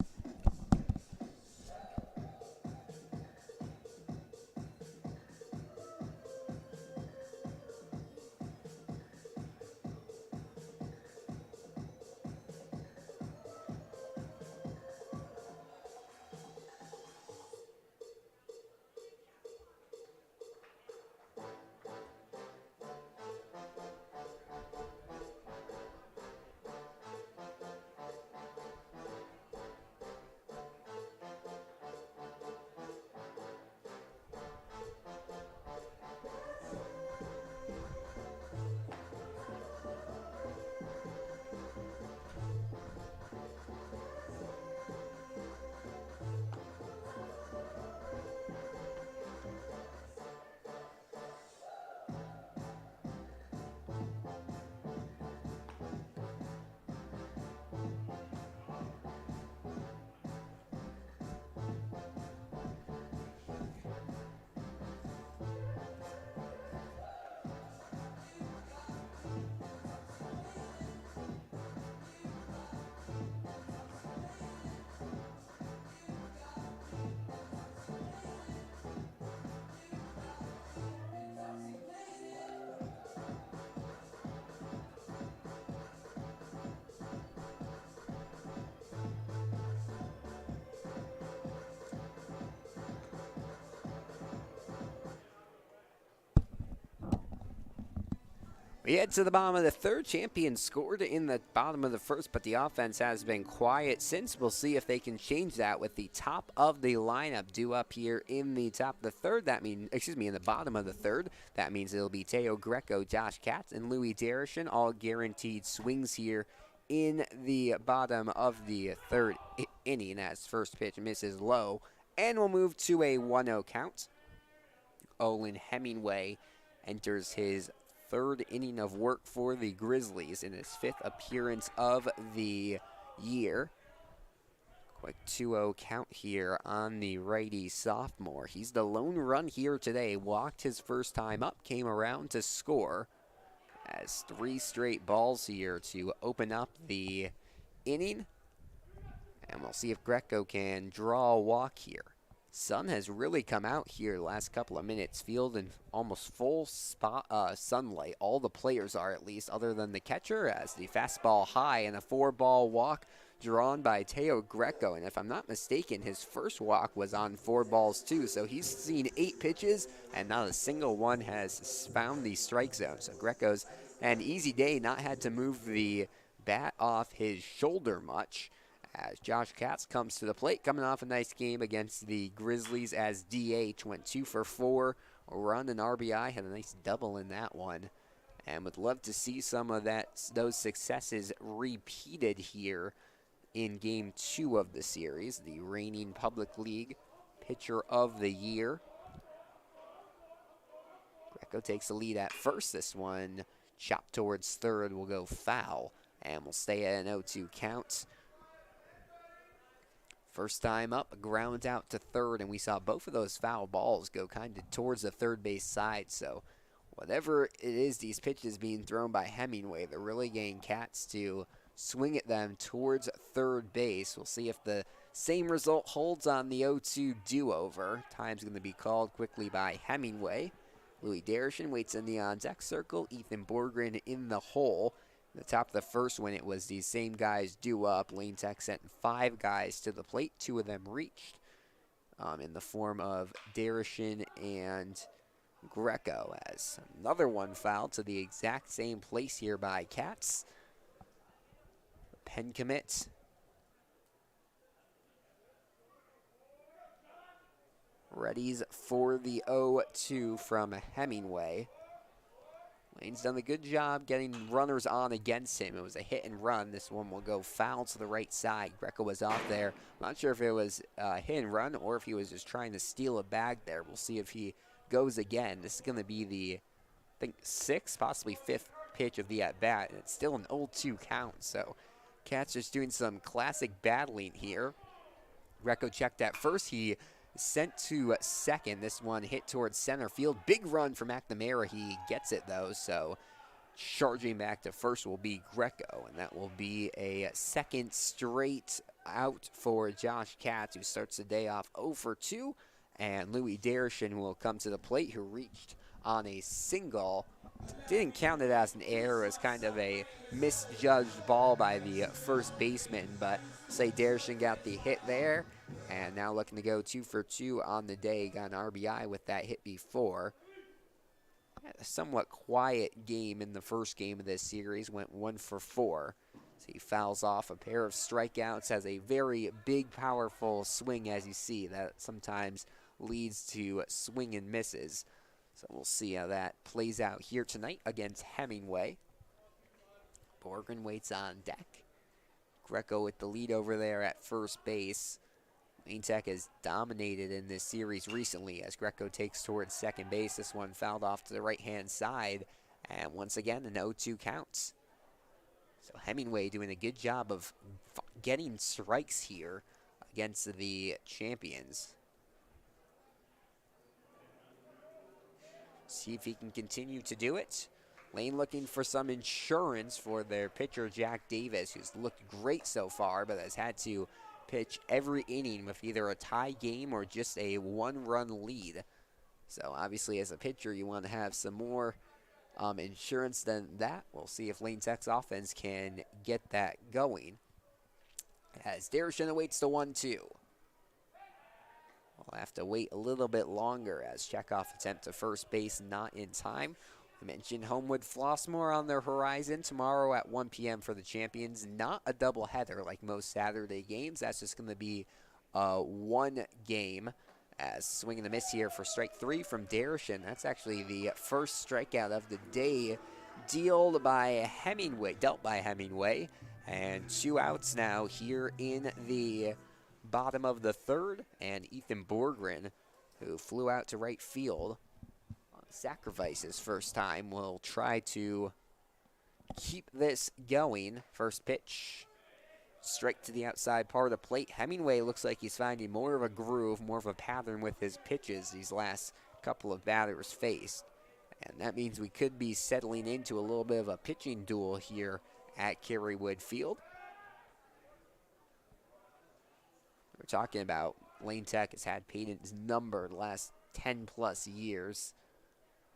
We head to the bottom of the third. Champions scored in the bottom of the first, but the offense has been quiet since. We'll see if they can change that with the top of the lineup due up here in the top of the third. That means, in the bottom of the third. That means it'll be Teo Greco, Josh Katz, and Louis Darishin, all guaranteed swings here in the bottom of the third inning as first pitch misses low. And we'll move to a 1-0 count. Olin Hemingway enters his third inning of work for the Grizzlies in his fifth appearance of the year. Quick 2-0 count here on the righty sophomore. He's the lone run here today. Walked his first time up, came around to score. Has 3 straight balls here to open up the inning. And we'll see if Greco can draw a walk here. Sun has really come out here the last couple of minutes. Field in almost full sunlight. All the players are, at least, other than the catcher, as the fastball high and a 4-ball walk drawn by Teo Greco. And if I'm not mistaken, his first walk was on 4 balls too. So he's seen 8 pitches and not a single one has found the strike zone. So Greco's an easy day, not had to move the bat off his shoulder much. As Josh Katz comes to the plate, coming off a nice game against the Grizzlies as DH, went 2 for 4, a run and RBI, had a nice double in that one. And would love to see some of those successes repeated here in Game 2 of the series. The reigning Public League Pitcher of the Year. Greco takes the lead at first. This one chopped towards third will go foul, and will stay at an 0-2 count. First time up, ground out to third, and we saw both of those foul balls go kind of towards the third base side. So whatever it is, these pitches being thrown by Hemingway, they're really getting Katz to swing at them towards third base. We'll see if the same result holds on the 0-2 do-over. Time's going to be called quickly by Hemingway. Louis Darishin waits in the on-deck circle. Ethan Borgren in the hole. The top of the first, when it was these same guys due up, Lane Tech sent 5 guys to the plate. 2 of them reached in the form of Darishin and Greco, as another one fouled to the exact same place here by Katz. Pen commit. Readies for the 0-2 from Hemingway. Lane's done a good job getting runners on against him. It was a hit and run. This one will go foul to the right side. Greco was off there. I'm not sure if it was a hit and run or if he was just trying to steal a bag there. We'll see if he goes again. This is going to be the, I think, 6th, possibly 5th pitch of the at-bat, and it's still an 0-2 count. So Katz just doing some classic battling here. Greco checked at first. He sent to second. This one hit towards center field. Big run for McNamara. He gets it, though, so charging back to first will be Greco, and that will be a second straight out for Josh Katz, who starts the day off 0 for 2, and Louis Darishin will come to the plate, who reached on a single. Didn't count it as an error, as kind of a misjudged ball by the first baseman, but say Darishin got the hit there, and now looking to go 2 for 2 on the day. Got an RBI with that hit before. Had a somewhat quiet game in the first game of this series, went 1 for 4. So he fouls off a pair of strikeouts, has a very big, powerful swing, as you see, that sometimes leads to swing and misses. So we'll see how that plays out here tonight against Hemingway. Borgren waits on deck. Greco with the lead over there at first base. Lane Tech has dominated in this series recently as Greco takes towards second base. This one fouled off to the right-hand side. And once again, an 0-2 counts. So Hemingway doing a good job of getting strikes here against the champions. See if he can continue to do it. Lane looking for some insurance for their pitcher, Jack Davis, who's looked great so far, but has had to pitch every inning with either a tie game or just a 1-run lead. So obviously as a pitcher, you want to have some more insurance than that. We'll see if Lane Tech's offense can get that going. As Darishin awaits the 1-2. We'll have to wait a little bit longer as checkoff attempt to first base not in time. I mentioned Homewood Flossmoor on their horizon tomorrow at 1 p.m. for the champions. Not a doubleheader like most Saturday games. That's just going to be one game. As swing and a miss here for strike 3 from Darshan. That's actually the first strikeout of the day dealt by Hemingway. And 2 outs now here in the bottom of the 3rd. And Ethan Borgren, who flew out to right field on sacrifice his first time, will try to keep this going. First pitch. Strike to the outside part of the plate. Hemingway looks like he's finding more of a groove, more of a pattern with his pitches these last couple of batters faced. And that means we could be settling into a little bit of a pitching duel here at Kerrywood Field. We're talking about Lane Tech has had Payton's number the last 10-plus years.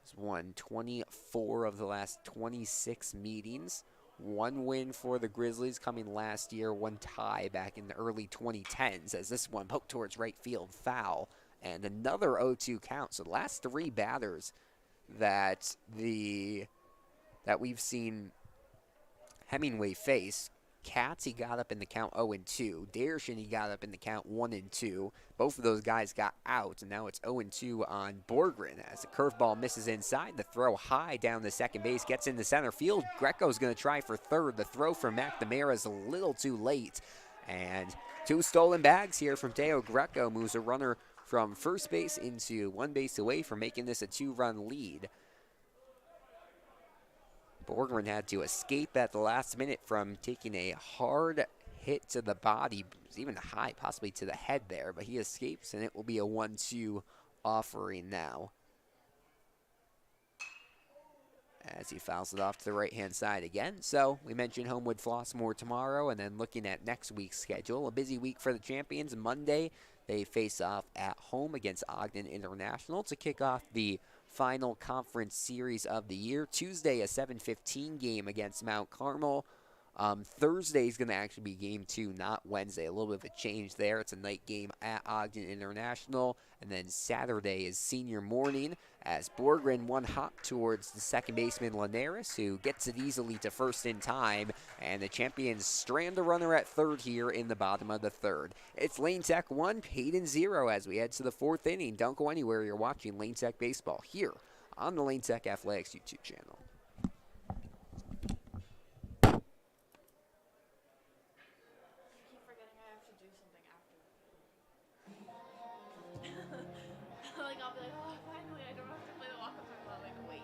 He's won 24 of the last 26 meetings. 1 win for the Grizzlies coming last year, 1 tie back in the early 2010s as this one poked towards right field, foul, and another 0-2 count. So the last 3 batters that we've seen Hemingway face, Katz, he got up in the count 0-2. Darshan, he got up in the count 1-2. Both of those guys got out, and now it's 0-2 on Borgren as the curveball misses inside. The throw high down the second base, gets into center field. Greco's going to try for third. The throw from McNamara is a little too late. And 2 stolen bags here from Teo Greco moves a runner from first base into 1 base away from making this a 2-run lead. Borgren had to escape at the last minute from taking a hard hit to the body, even high, possibly to the head there, but he escapes, and it will be a 1-2 offering now. As he fouls it off to the right-hand side again. So we mentioned Homewood Flossmoor tomorrow, and then looking at next week's schedule, a busy week for the champions. Monday, they face off at home against Ogden International to kick off the final conference series of the year. Tuesday, a 7:15 game against Mount Carmel. Thursday is going to actually be game 2, not Wednesday. A little bit of a change there. It's a night game at Ogden International. And then Saturday is senior morning as Borgren one hop towards the second baseman Linares, who gets it easily to first in time. And the champions strand a runner at third here in the bottom of the 3rd. It's Lane Tech 1, Payton 0 as we head to the 4th inning. Don't go anywhere. You're watching Lane Tech Baseball here on the Lane Tech Athletics YouTube channel. Like, I'll be like, oh, finally, I don't have to play the walk-up song. I'm like, wait.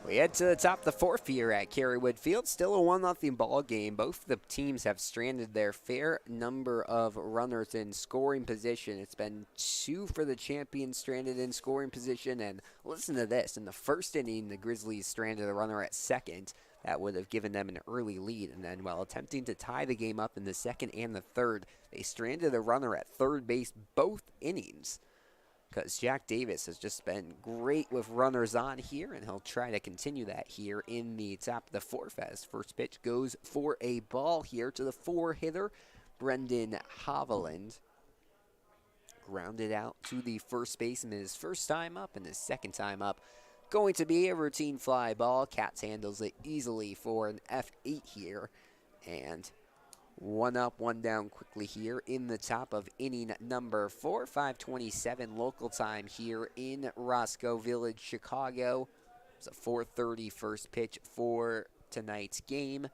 We head to the top of the 4th here at Kerrywood Field. Still a 1-0 ball game. Both the teams have stranded their fair number of runners in scoring position. It's been 2 for the champions stranded in scoring position. And listen to this. In the 1st inning, the Grizzlies stranded a runner at second. That would have given them an early lead. And then while attempting to tie the game up in the 2nd and the 3rd, they stranded a runner at 3rd base both innings. because Jack Davis has just been great with runners on here, and he'll try to continue that here in the top of the fourth as first pitch goes for a ball here to the four-hitter, Brendan Haviland. Grounded out to the first baseman his first time up, and his second time up going to be a routine fly ball. Katz handles it easily for an F8 here, and one up, one down quickly here in the top of inning number 4. 5:27 local time here in Roscoe Village, Chicago. It's a 4:30 first pitch for tonight's game.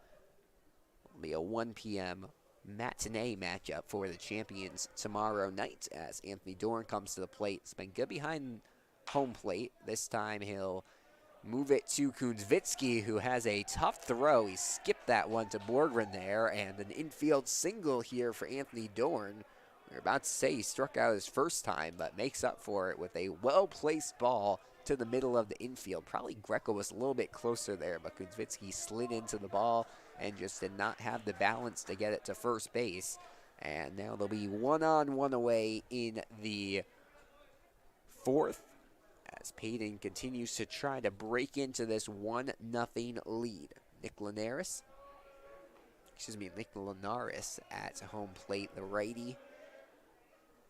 It'll be a 1 p.m. matinee matchup for the champions tomorrow night as Anthony Dorn comes to the plate. It's been good behind home plate. This time he'll move it to Kunzvitsky, who has a tough throw. He skipped that one to Borgren there, and an infield single here for Anthony Dorn. We were about to say he struck out his first time, but makes up for it with a well-placed ball to the middle of the infield. Probably Greco was a little bit closer there, but Kunzvitsky slid into the ball and just did not have the balance to get it to first base. And now they'll be 1-on-1 away in the fourth, as Payton continues to try to break into this 1-0 lead. Nick Linares at home plate, the righty,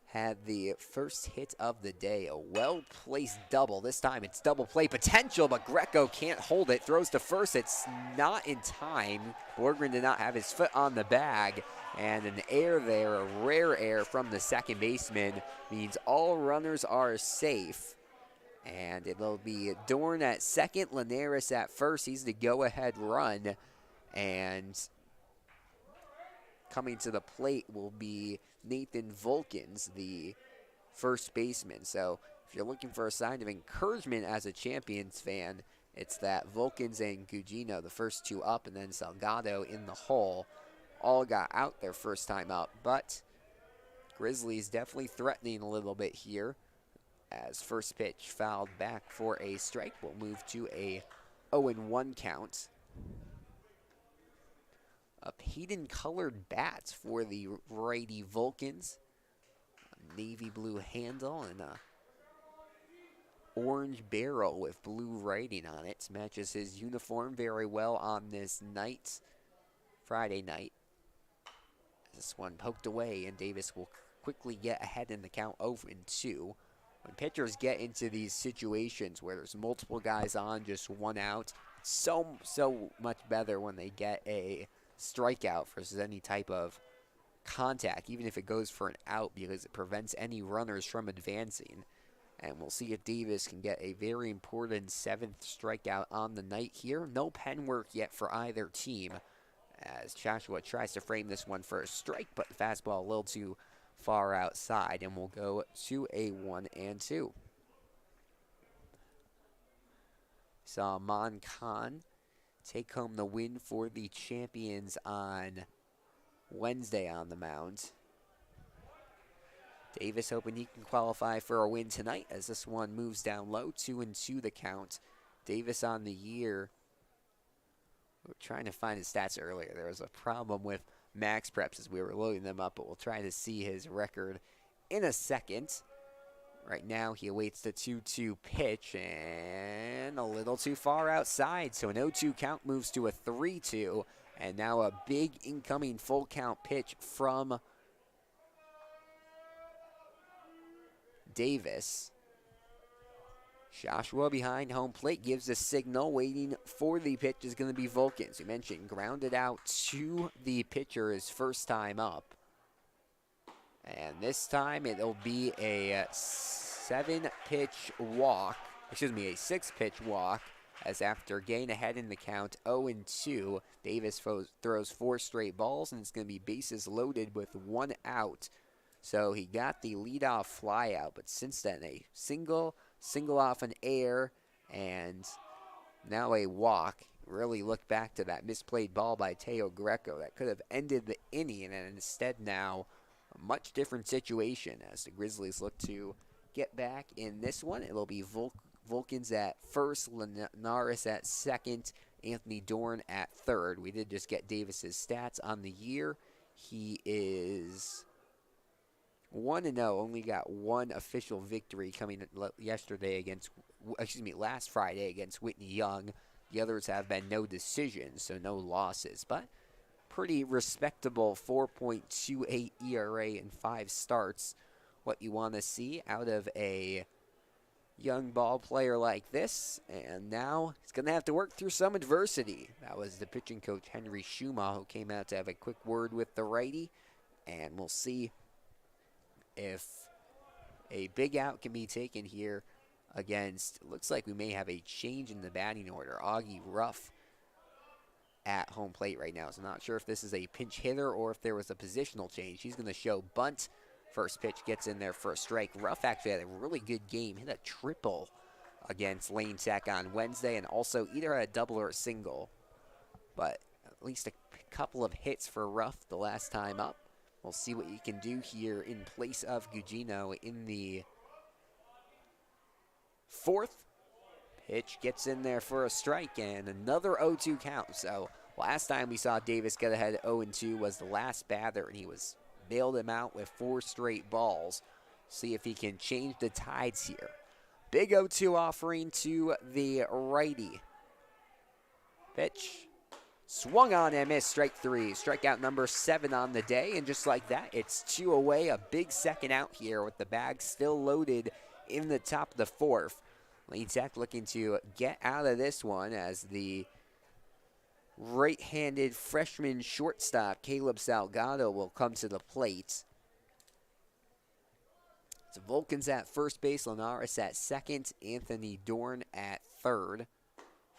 had the first hit of the day, a well-placed double. This time it's double play potential, but Greco can't hold it, throws to first. It's not in time. Borgren did not have his foot on the bag, and an error there, a rare error from the second baseman, means all runners are safe. And it'll be Dorn at second, Linares at first. He's the go-ahead run. And coming to the plate will be Nathan Volkins, the first baseman. So if you're looking for a sign of encouragement as a Champions fan, it's that Volkins and Gugino, the first two up, and then Salgado in the hole, all got out their first time up. But Grizzlies definitely threatening a little bit here, as first pitch fouled back for a strike. We'll move to a 0-1 count. A Payton-colored bat for the righty Vulcans. A navy blue handle and a orange barrel with blue writing on it. Matches his uniform very well on this night, Friday night. This one poked away, and Davis will quickly get ahead in the count 0-2. When pitchers get into these situations where there's multiple guys on, just one out, so much better when they get a strikeout versus any type of contact, even if it goes for an out, because it prevents any runners from advancing. And we'll see if Davis can get a very important 7th strikeout on the night here. No pen work yet for either team, as Joshua tries to frame this one for a strike, but the fastball a little too far outside, and we'll go to a 1-2. Saw Mon Khan take home the win for the champions on Wednesday on the mound. Davis hoping he can qualify for a win tonight as this one moves down low. 2-2 the count. Davis on the year. We were trying to find his stats earlier. There was a problem with Max Preps as we were loading them up, but we'll try to see his record in a second. Right now he awaits the 2-2 pitch, and a little too far outside, so an 0-2 count moves to a 3-2, and now a big incoming full count pitch from Davis. Joshua behind home plate gives a signal. Waiting for the pitch is going to be Vulcans. We mentioned grounded out to the pitcher his first time up. And this time it'll be a 6-pitch walk, as after getting ahead in the count 0-2, Davis throws 4 straight balls, and it's going to be bases loaded with 1 out. So he got the leadoff fly out, but since then a single off an error, and now a walk. Really look back to that misplayed ball by Teo Greco that could have ended the inning, and instead now a much different situation as the Grizzlies look to get back in this one. It'll be Vulcans at first, Linares at second, Anthony Dorn at third. We did just get Davis's stats on the year. He is 1-0, only got one official victory coming yesterday against, last Friday against Whitney Young. The others have been no decisions, so no losses, but pretty respectable 4.28 ERA in 5 starts. What you want to see out of a young ball player like this, and now he's going to have to work through some adversity. That was the pitching coach Henry Schuma, who came out to have a quick word with the righty, and we'll see if a big out can be taken here against, looks like we may have a change in the batting order. Augie Ruff at home plate right now, so I'm not sure if this is a pinch hitter or if there was a positional change. He's going to show bunt. First pitch gets in there for a strike. Ruff actually had a really good game, hit a triple against Lane Tech on Wednesday, and also either had a double or a single, but at least a couple of hits for Ruff the last time up. We'll see what you can do here in place of Gugino in the fourth. Pitch gets in there for a strike and another 0-2 count. So last time we saw Davis get ahead 0-2 was the last batter, and he bailed him out with 4 straight balls. See if he can change the tides here. Big 0-2 offering to the righty. Pitch. Swung on and missed, strike 3. Strikeout number 7 on the day, and just like that, it's 2 away. A big second out here with the bag still loaded in the top of the 4th. Lane Tech looking to get out of this one as the right-handed freshman shortstop Caleb Salgado will come to the plate. So Vulcan's at first base, Linares at second, Anthony Dorn at third.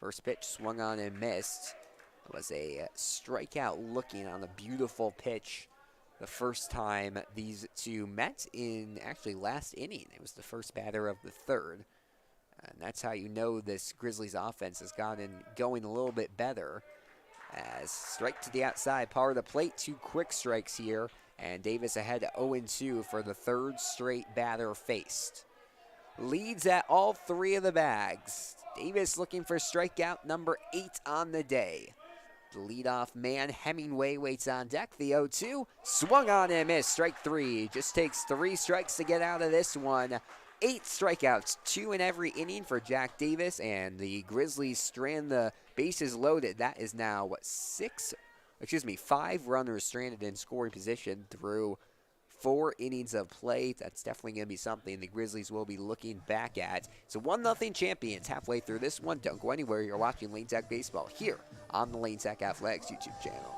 First pitch swung on and missed. It was a strikeout looking on a beautiful pitch the first time these two met in actually last inning. It was the first batter of the third. And that's how you know this Grizzlies offense has gotten going a little bit better. As strike to the outside, power to the plate, 2 quick strikes here. And Davis ahead to 0-2 for the 3rd straight batter faced. Leads at all 3 of the bags. Davis looking for strikeout number 8 on the day. The leadoff man, Hemingway, waits on deck. The 0-2, swung on and missed. Strike 3. Just takes 3 strikes to get out of this one. 8 strikeouts, 2 in every inning for Jack Davis, and the Grizzlies strand the bases loaded. That is now, 5 runners stranded in scoring position through 4 innings of play. That's definitely going to be something the Grizzlies will be looking back at. So 1-0 champions halfway through this one. Don't go anywhere. You're watching Lane Tech Baseball here on the Lane Tech Athletics YouTube channel.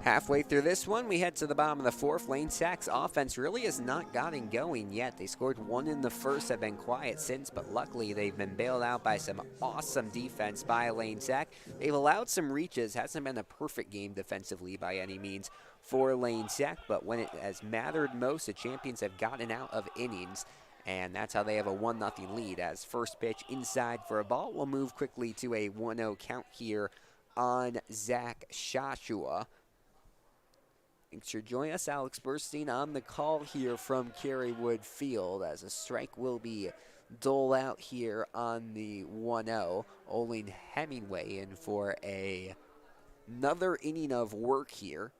Halfway through this one, we head to the bottom of the 4th. Lane Tech's offense really has not gotten going yet. They scored 1 in the first, have been quiet since, but luckily they've been bailed out by some awesome defense by Lane Tech. They've allowed some reaches. Hasn't been a perfect game defensively by any means for Lane Tech, but when it has mattered most, the champions have gotten out of innings, and that's how they have a 1-0 lead. As first pitch inside for a ball, we'll move quickly to a 1-0 count here on Zach Shashua. Thanks for joining us. Alex Burstein on the call here from Kerrywood Field as a strike will be doled out here on the 1-0. Olin Hemingway in for a another inning of work here.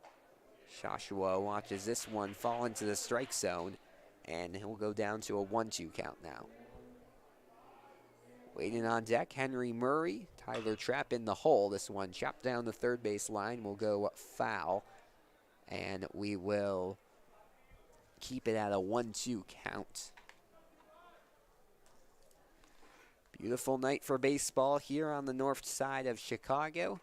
Joshua watches this one fall into the strike zone, and he'll go down to a 1-2 count now. Waiting on deck, Henry Murray. Tyler Trapp in the hole. This one chopped down the third base line will go foul, and we will keep it at a 1-2 count. Beautiful night for baseball here on the north side of Chicago.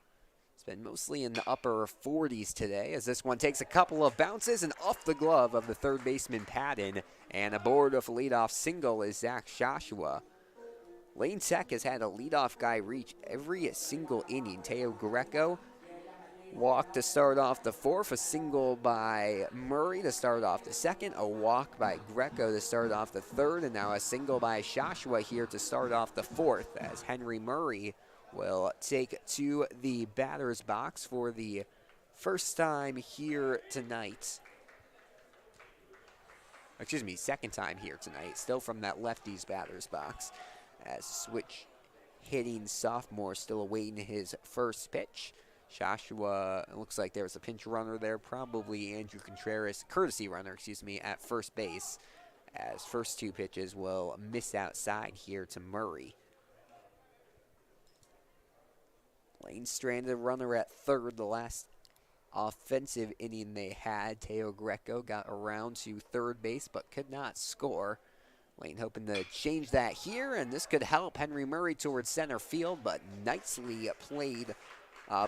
It's been mostly in the upper 40s today as this one takes a couple of bounces and off the glove of the third baseman Payton, and aboard with a leadoff single is Zach Joshua. Lane Tech has had a leadoff guy reach every single inning. Teo Greco walk to start off the fourth, a single by Murray to start off the second, a walk by Greco to start off the third, and now a single by Joshua here to start off the fourth as Henry Murray will take to the batter's box for the first time here tonight. Excuse me, second time here tonight, still from that lefty's batter's box, as switch hitting sophomore still awaiting his first pitch. Joshua, it looks like there was a pinch runner there, probably Andrew Contreras, courtesy runner, excuse me, at first base, as first two pitches will miss outside here to Murray. Lane stranded a runner at third the last offensive inning they had. Teo Greco got around to third base but could not score. Lane hoping to change that here, and this could help Henry Murray towards center field, but nicely played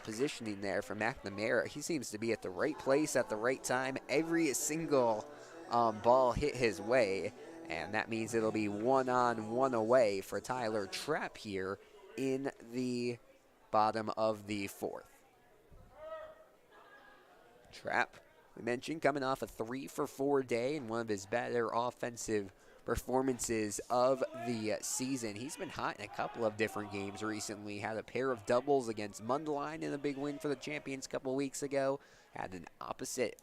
positioning there for McNamara. He seems to be at the right place at the right time. Every single ball hit his way, and that means it'll be 1-on-1 away for Tyler Trapp here in the bottom of the fourth. Trapp, we mentioned, coming off a 3-for-4 day and one of his better offensive performances of the season. He's been hot in a couple of different games recently. Had a pair of doubles against Mundelein in a big win for the Champions a couple weeks ago. Had an opposite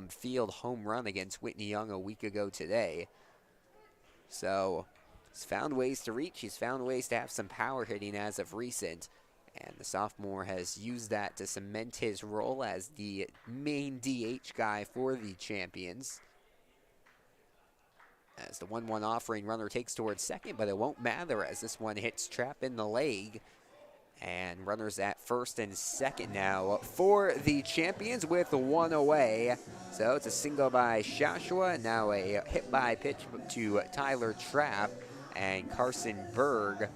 field home run against Whitney Young a week ago today. So he's found ways to reach. He's found ways to have some power hitting as of recent. And the sophomore has used that to cement his role as the main DH guy for the Champions. As the 1-1 offering runner takes towards second, but it won't matter as this one hits Trapp in the leg. And runners at first and second now for the Champions with one away. So it's a single by Joshua, and now a hit by pitch to Tyler Trapp. And Carson Berg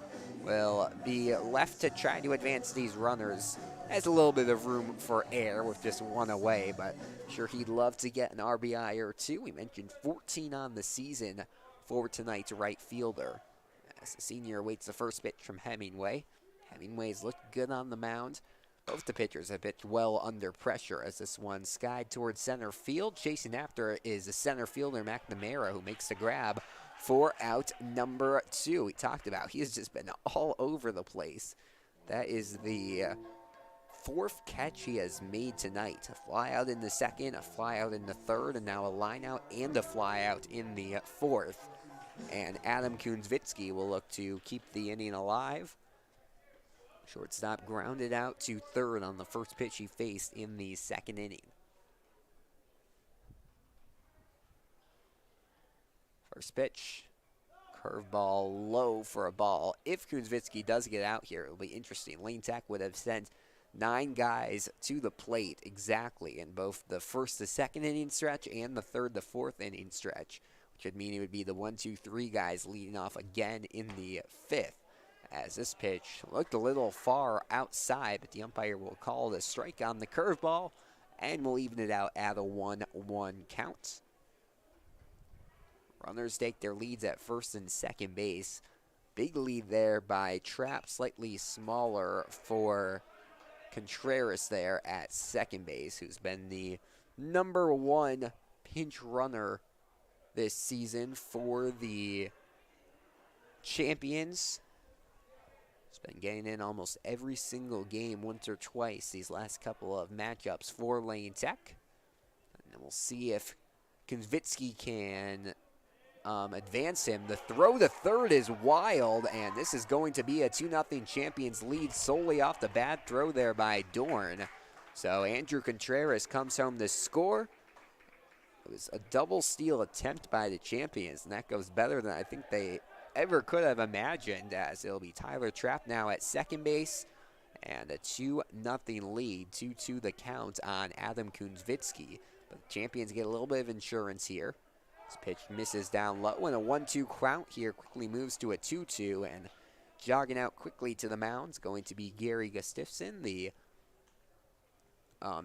will be left to try to advance these runners. Has a little bit of room for air with just one away, but I'm sure he'd love to get an RBI or two. We mentioned 14 on the season for tonight's right fielder. As the senior awaits the first pitch from Hemingway. Hemingway's looked good on the mound. Both the pitchers have pitched well under pressure as this one skied towards center field. Chasing after is the center fielder McNamara, who makes the grab for out number 2. We talked about he has just been all over the place. That is the fourth catch he has made tonight. A fly out in the second, a fly out in the third, and now a line out and a fly out in the fourth. And Adam Kunzvitsky will look to keep the inning alive. Shortstop grounded out to third on the first pitch he faced in the second inning. First pitch, curveball low for a ball. If Kunzvitsky does get out here, it'll be interesting. Lane Tech would have sent 9 guys to the plate exactly in both the first to second inning stretch and the third to fourth inning stretch, which would mean it would be the 1, 2, 3 guys leading off again in the fifth. As this pitch looked a little far outside, but the umpire will call it a strike on the curveball, and we'll even it out at a 1-1 count. Runners take their leads at first and second base. Big lead there by Trapp, slightly smaller for Contreras there at second base, who's been the number 1 pinch runner this season for the Champions. He's been getting in almost every single game, once or twice, these last couple of matchups for Lane Tech. And we'll see if Kunzvitsky can advance him. The throw to third is wild, and this is going to be a 2-0 Champions lead solely off the bad throw there by Dorn. So Andrew Contreras comes home to score. It was a double steal attempt by the Champions, and that goes better than I think they ever could have imagined, as it'll be Tyler Trapp now at second base, and a 2-0 lead, 2-2 the count on Adam Kunzvitsky. But the Champions get a little bit of insurance here. This pitch misses down low, and a 1-2 count here quickly moves to a 2-2, and jogging out quickly to the mound is going to be Gary Gustafson, the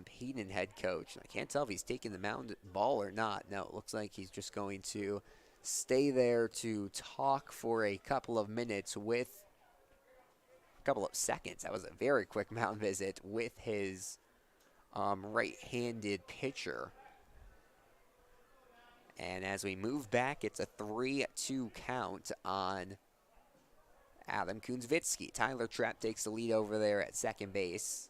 Payton head coach. I can't tell if he's taking the mound ball or not. No, it looks like he's just going to stay there to talk for a couple of minutes with a couple of seconds. That was a very quick mound visit with his right-handed pitcher. And as we move back, it's a 3-2 count on Adam Kunzvitsky. Tyler Trapp takes the lead over there at second base.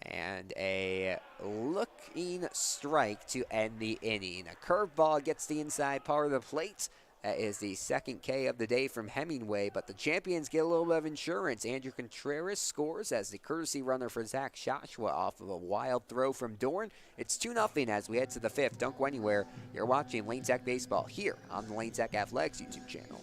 And a looking strike to end the inning. A curveball gets the inside part of the plate. That is the second K of the day from Hemingway, but the Champions get a little bit of insurance. Andrew Contreras scores as the courtesy runner for Zach Joshua off of a wild throw from Dorn. It's 2-0 as we head to the fifth. Don't go anywhere. You're watching Lane Tech Baseball here on the Lane Tech Athletics YouTube channel.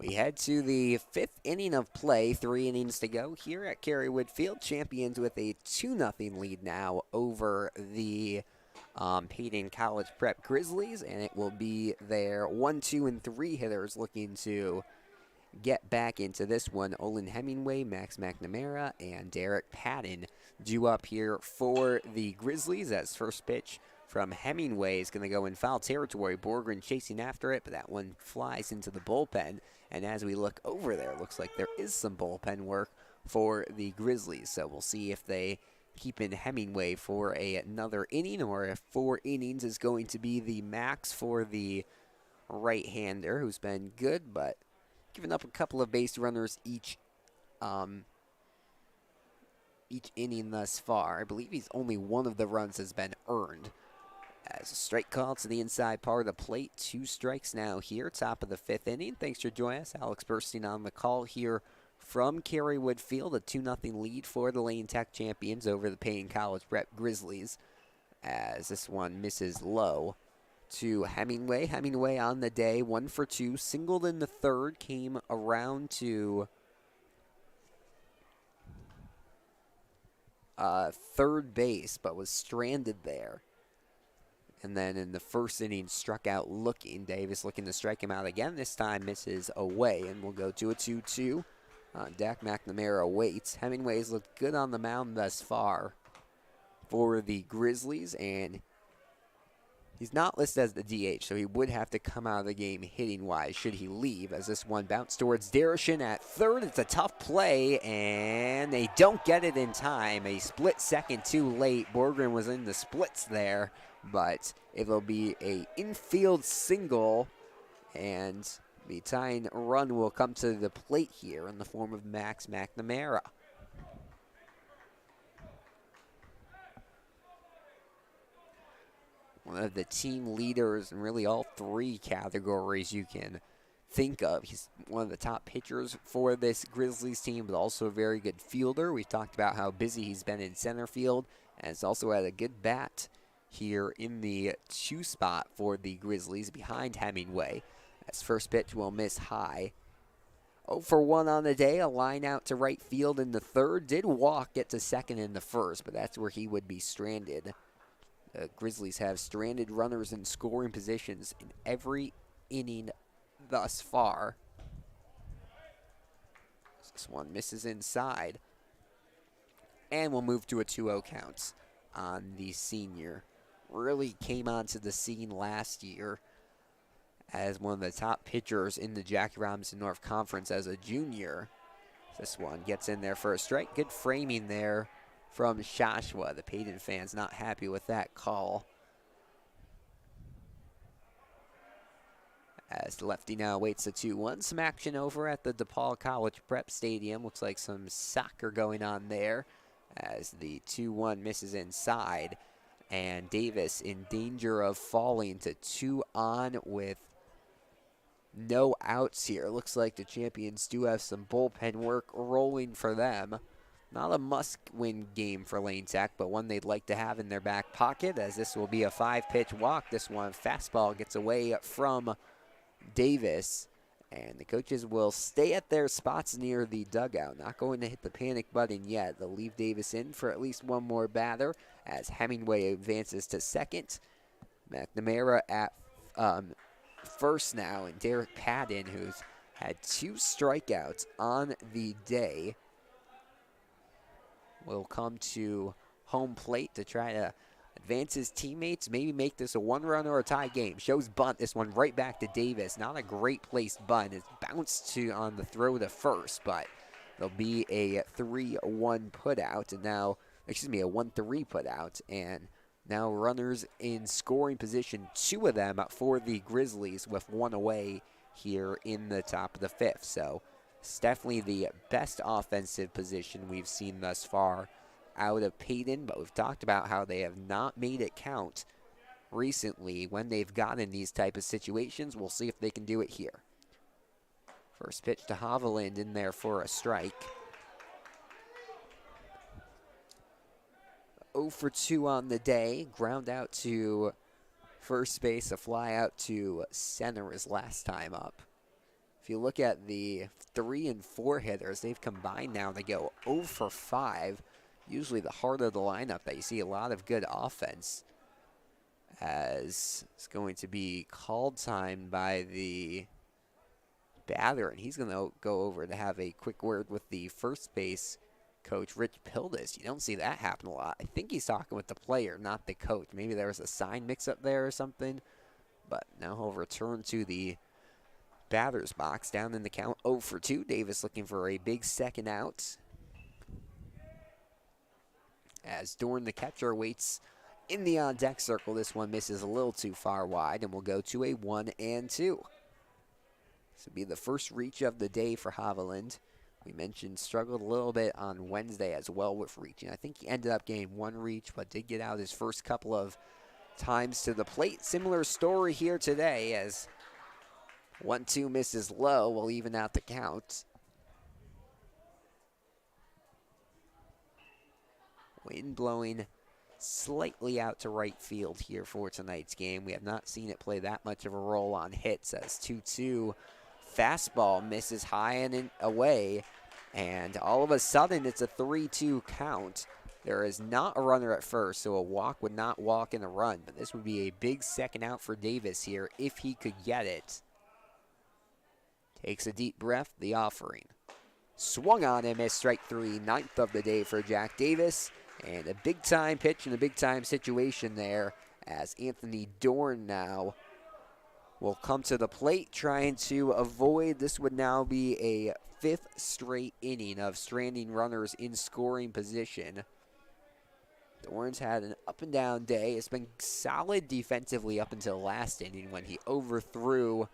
We head to the fifth inning of play, 3 innings to go here at Kerrywood Field. Champions with a 2-0 lead now over the Payton College Prep Grizzlies, and it will be their 1, 2, and 3 hitters looking to get back into this one. Olin Hemingway, Max McNamara, and Derek Patton due up here for the Grizzlies as first pitch from Hemingway is going to go in foul territory. Borgren chasing after it, but that one flies into the bullpen. And as we look over there, it looks like there is some bullpen work for the Grizzlies. So we'll see if they keep in Hemingway for another inning, or if 4 innings is going to be the max for the right-hander, who's been good, but giving up a couple of base runners each inning thus far. I believe he's only one of the runs has been earned. As a strike call to the inside part of the plate. 2 strikes now here, top of the 5th inning. Thanks for joining us. Alex Burstein on the call here from Kerrywood Field. A 2-0 lead for the Lane Tech Champions over the Payton College Prep Grizzlies, as this one misses low to Hemingway. Hemingway on the day, 1 for 2. Singled in the third, came around to third base, but was stranded there. And then in the first inning, struck out looking. Davis looking to strike him out again. This time misses away, and we'll go to a 2-2. Dak McNamara waits. Hemingway's looked good on the mound thus far for the Grizzlies, and He's not listed as the DH, so he would have to come out of the game hitting-wise should he leave, as this one bounced towards Darashin at third. It's a tough play, and they don't get it in time. A split second too late. Borgren was in the splits there, but it'll be a infield single, and the tying run will come to the plate here in the form of Max McNamara. One of the team leaders in really all three categories you can think of. He's one of the top pitchers for this Grizzlies team, but also a very good fielder. We've talked about how busy he's been in center field, and he's also had a good bat here in the 2 spot for the Grizzlies behind Hemingway. As first pitch will miss high. 0 for 1 on the day, a line out to right field in the third. Did walk, get to second in the first, but that's where he would be stranded. The Grizzlies have stranded runners in scoring positions in every inning thus far. This one misses inside. And we'll move to a 2-0 count on the senior. Really came onto the scene last year as one of the top pitchers in the Jackie Robinson North Conference as a junior. This one gets in there for a strike. Good framing there from Shashua. The Payton fans not happy with that call. As the lefty now waits the 2-1. Some action over at the DePaul College Prep Stadium. Looks like some soccer going on there as the 2-1 misses inside. And Davis in danger of falling to 2 on with no outs here. Looks like the champions do have some bullpen work rolling for them. Not a must-win game for Lane Tech, but one they'd like to have in their back pocket, as this will be a 5-pitch walk. This one, fastball, gets away from Davis, and the coaches will stay at their spots near the dugout. Not going to hit the panic button yet. They'll leave Davis in for at least one more batter as Hemingway advances to second. McNamara at first now, and Derek Padden, who's had 2 strikeouts on the day, will come to home plate to try to advance his teammates, maybe make this a 1-run or a tie game. Shows bunt, this one right back to Davis. Not a great placed bunt. It's bounced to on the throw to first, but there'll be a 3-1 put out, and now, excuse me, a 1-3 put out, and now runners in scoring position, 2 of them for the Grizzlies with 1 away here in the top of the 5th. So it's definitely the best offensive position we've seen thus far out of Payton, but we've talked about how they have not made it count recently when they've gotten these type of situations. We'll see if they can do it here. First pitch to Haviland in there for a strike. 0 for 2 on the day. Ground out to first base, a fly out to center his last time up. If you look at the 3 and 4 hitters, they've combined now to go 0 for 5. Usually the heart of the lineup that you see a lot of good offense, as it's going to be called time by the batter, and he's going to go over to have a quick word with the first base coach, Rich Pildes. You don't see that happen a lot. I think he's talking with the player, not the coach. Maybe there was a sign mix-up there or something, but now he'll return to the batter's box, down in the count 0 for 2. Davis looking for a big second out, as Dorn, the catcher, waits in the on-deck circle. This one misses a little too far wide, and we'll go to a 1-2. This will be the first reach of the day for Haviland. We mentioned struggled a little bit on Wednesday as well with reaching. I think he ended up getting 1 reach, but did get out his first couple of times to the plate. Similar story here today, as 1-2 misses low. Will even out the count. Wind blowing slightly out to right field here for tonight's game. We have not seen it play that much of a role on hits, as 2-2 fastball misses high and away, and all of a sudden it's a 3-2 count. There is not a runner at first, so a walk would not walk in a run, but this would be a big second out for Davis here if he could get it. Takes a deep breath, the offering. Swung on and missed, strike 3, 9th of the day for Jack Davis. And a big-time pitch in a big-time situation there, as Anthony Dorn now will come to the plate, trying to avoid. This would now be a 5th straight inning of stranding runners in scoring position. Dorn's had an up and down day. It's been solid defensively up until last inning when he overthrew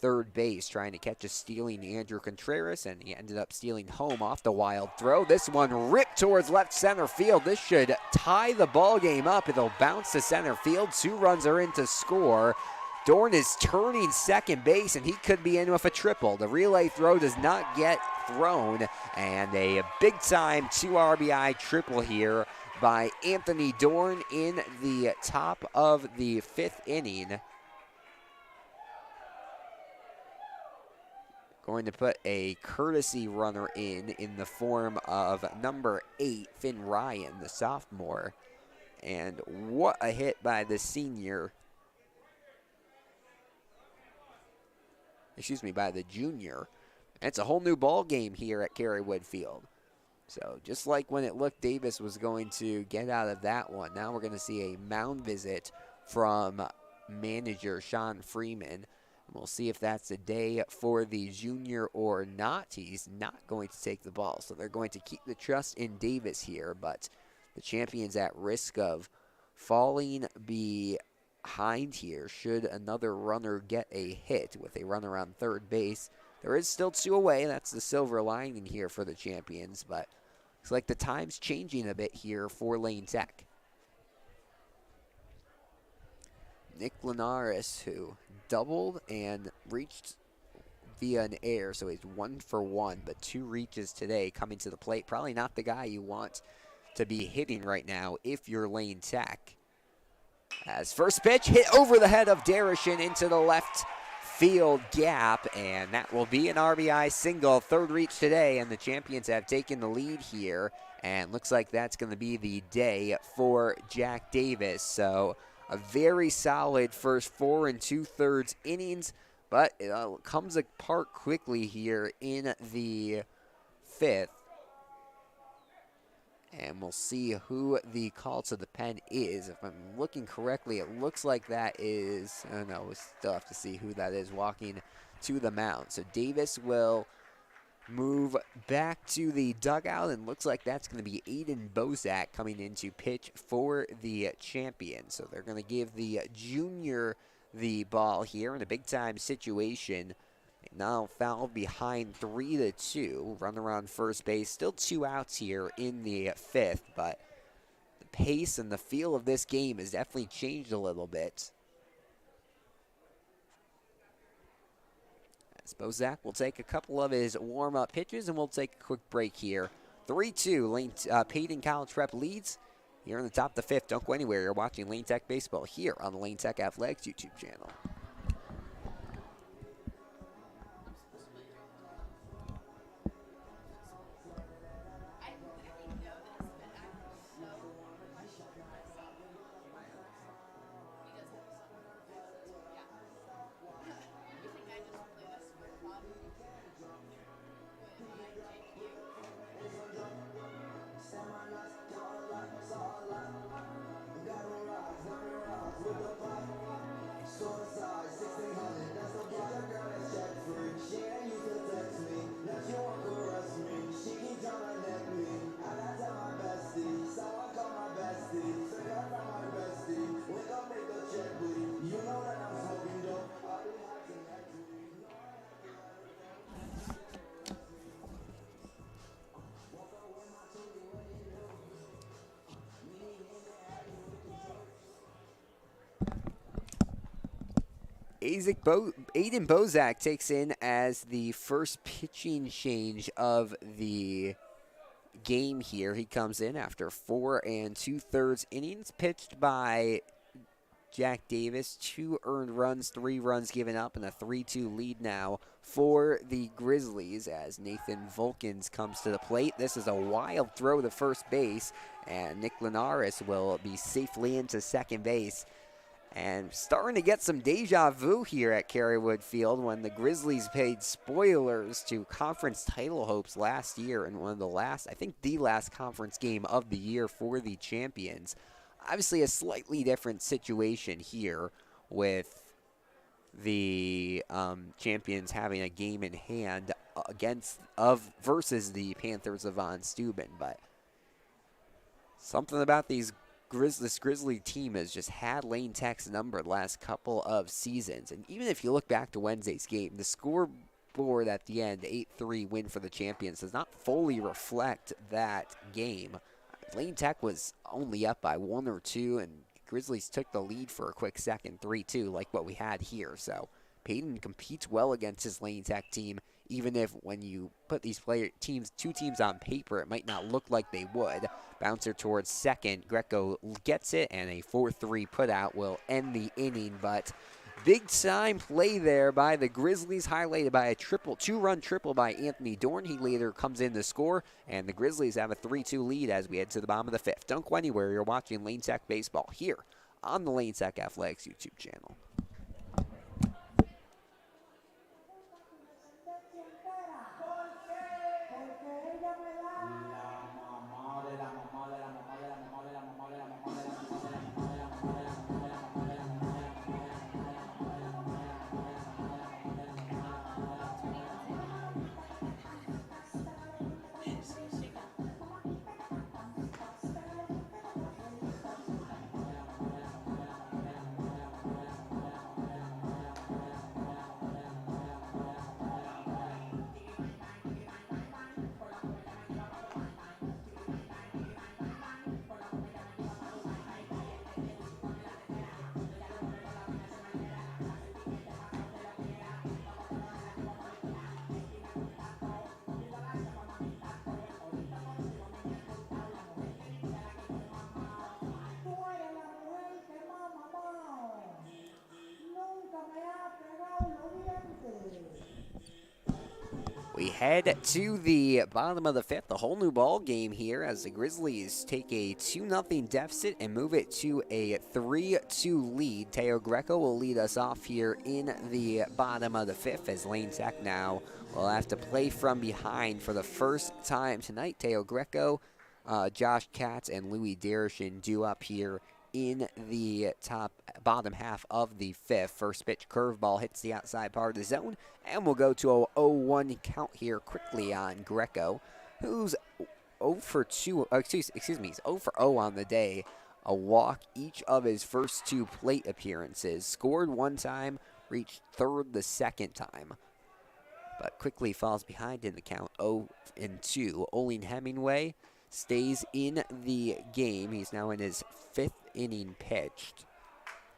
third base trying to catch a stealing Andrew Contreras, and he ended up stealing home off the wild throw. This one ripped towards left center field. This should tie the ball game up. It'll bounce to center field. 2 runs are in to score. Dorn is turning second base, and he could be in with a triple. The relay throw does not get thrown, and a big-time 2 RBI triple here by Anthony Dorn in the top of the 5th inning. Going to put a courtesy runner in the form of number 8, Finn Ryan, the sophomore. And what a hit by the senior. By the junior. It's a whole new ball game here at Kerrywood Field. So just like when it looked Davis was going to get out of that one, now we're going to see a mound visit from manager Sean Freeman. We'll see if that's a day for the junior or not. He's not going to take the ball, so they're going to keep the trust in Davis here, but the champion's at risk of falling behind here should another runner get a hit with a runner on third base. There is still 2 away. That's the silver lining here for the champions, but looks like the time's changing a bit here for Lane Tech. Nick Linares, who doubled and reached via an error, so he's 1 for 1, but 2 reaches today coming to the plate. Probably not the guy you want to be hitting right now if you're Lane Tech. As first pitch hit over the head of Darishin into the left field gap, and that will be an RBI single. 3rd reach today, and the champions have taken the lead here, and looks like that's going to be the day for Jack Davis. So a very solid first 4 2/3 innings, but it comes apart quickly here in the 5th. And we'll see who the call to the pen is. If I'm looking correctly, it looks like that is, I don't know, we still have to see who that is walking to the mound. So Davis will move back to the dugout, and looks like that's going to be Aiden Bozak coming in to pitch for the champion. So they're going to give the junior the ball here in a big-time situation. Now fouled behind 3-2. Runner on first base. Still 2 outs here in the 5th, but the pace and the feel of this game has definitely changed a little bit. As Bozak will take a couple of his warm-up pitches, and we'll take a quick break here. 3-2, Payton College Prep leads here in the top of the 5th. Don't go anywhere. You're watching Lane Tech Baseball here on the Lane Tech Athletics YouTube channel. Aiden Bozak takes in as the first pitching change of the game here. He comes in after 4 2/3 innings pitched by Jack Davis. 2 earned runs, 3 runs given up, and a 3-2 lead now for the Grizzlies as Nathan Volkins comes to the plate. This is a wild throw to first base, and Nick Linares will be safely into second base. And starting to get some deja vu here at Kerrywood Field when the Grizzlies paid spoilers to conference title hopes last year in one of the last, I think the last conference game of the year for the champions. Obviously a slightly different situation here with the champions having a game in hand versus the Panthers of Von Steuben, but something about this Grizzly team has just had Lane Tech's number the last couple of seasons. And even if you look back to Wednesday's game, the scoreboard at the end, 8-3 win for the champions, does not fully reflect that game. Lane Tech was only up by 1 or 2, and Grizzlies took the lead for a quick second, 3-2, like what we had here. So Payton competes well against his Lane Tech team, even if when you put these two teams on paper, it might not look like they would. Bouncer towards second. Greco gets it, and a 4-3 putout will end the inning. But big time play there by the Grizzlies, highlighted by a two-run triple by Anthony Dorn. He later comes in to score, and the Grizzlies have a 3-2 lead as we head to the bottom of the fifth. Don't go anywhere. You're watching Lane Tech Baseball here on the Lane Tech Athletics YouTube channel. We head to the bottom of the fifth, a whole new ball game here as the Grizzlies take a 2-0 deficit and move it to a 3-2 lead. Teo Greco will lead us off here in the bottom of the fifth as Lane Tech now will have to play from behind for the first time tonight. Teo Greco, Josh Katz, and Louis Derishin due up here in the bottom half of the fifth. First pitch curveball hits the outside part of the zone, and we'll go to a 0-1 count here quickly on Greco, who's 0 for 2. He's 0 for 0 on the day. A walk each of his first 2 plate appearances. Scored 1 time, reached third the second time, but quickly falls behind in the count, 0-2. Olin Hemingway stays in the game. He's now in his 5th inning pitched,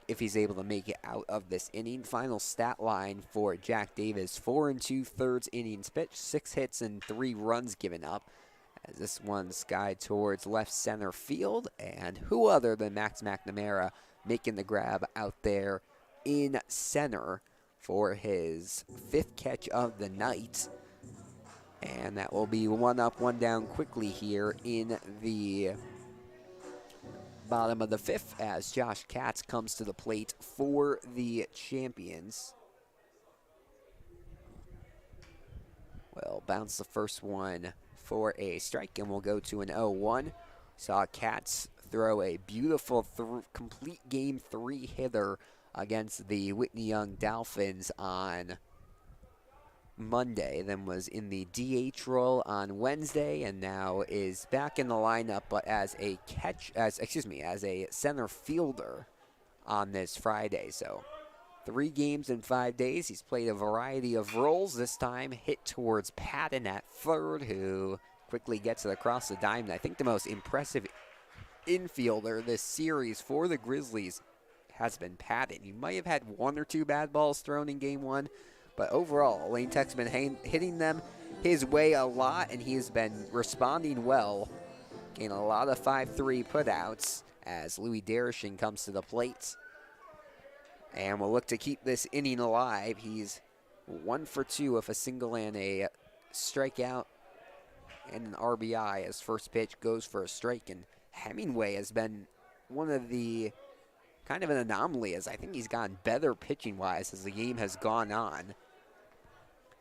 if he's able to make it out of this inning. Final stat line for Jack Davis: 4 2/3 innings pitched, 6 hits and 3 runs given up. As this one skied towards left center field, and who other than Max McNamara making the grab out there in center for his 5th catch of the night. And that will be 1 up, 1 down quickly here in the bottom of the fifth as Josh Katz comes to the plate for the champions. Well, bounce the first one for a strike, and we'll go to an 0-1. Saw Katz throw a beautiful complete game 3-hitter against the Whitney Young Dolphins on Monday, then was in the DH role on Wednesday, and now is back in the lineup, but as a center fielder on this Friday. So 3 games in 5 days. He's played a variety of roles. This time hit towards Payton at third, who quickly gets it across the diamond. I think the most impressive infielder this series for the Grizzlies has been Payton. He might have had 1 or 2 bad balls thrown in game 1, but overall, Lane Tech's been hitting them his way a lot, and he has been responding well, getting a lot of 5-3 putouts as Louis Derishin comes to the plate. And we'll look to keep this inning alive. He's 1 for 2 with a single and a strikeout and an RBI as first pitch goes for a strike. And Hemingway has been one of the kind of an anomaly, as I think he's gotten better pitching-wise as the game has gone on.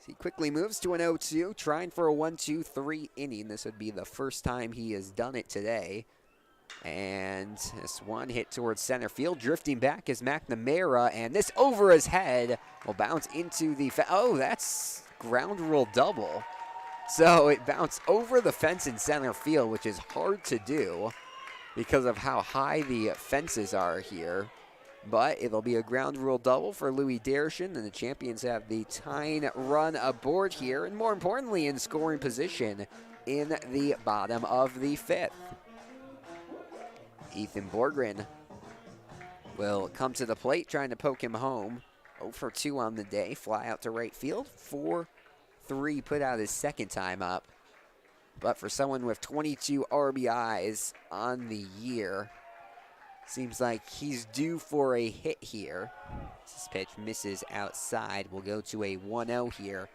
He quickly moves to an 0-2, trying for a 1-2-3 inning. This would be the first time he has done it today. And And this one hit towards center field. Drifting back is McNamara, and this over his head will bounce into the oh, that's ground rule double. So it bounced over the fence in center field, which is hard to do because of how high the fences are here. But it'll be a ground rule double for Louis Dershin, and the Champions have the tying run aboard here, and more importantly, in scoring position in the bottom of the fifth. Ethan Borgren will come to the plate, trying to poke him home. 0 for 2 on the day, fly out to right field. 4-3 put out his second time up. But for someone with 22 RBIs on the year, seems like he's due for a hit here. This pitch misses outside. We'll go to a 1-0 here.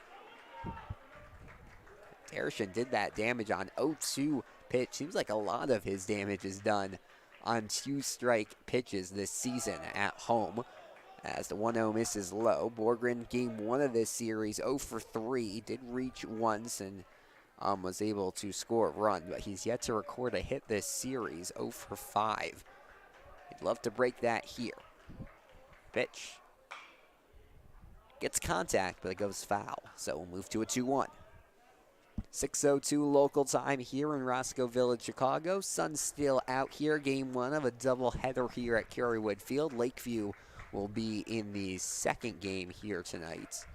Dershin did that damage on 0-2 pitch. Seems like a lot of his damage is done on 2-strike pitches this season at home. As the 1-0 misses low. Borgren, game 1 of this series, 0 for 3. Did reach once and was able to score a run, but he's yet to record a hit this series, 0 for 5. He'd love to break that here. Pitch. Gets contact, but it goes foul. So we'll move to a 2-1. 6:02 local time here in Roscoe Village, Chicago. Sun's still out here. Game 1 of a doubleheader here at Kerrywood Field. Lakeview will be in the second game here tonight.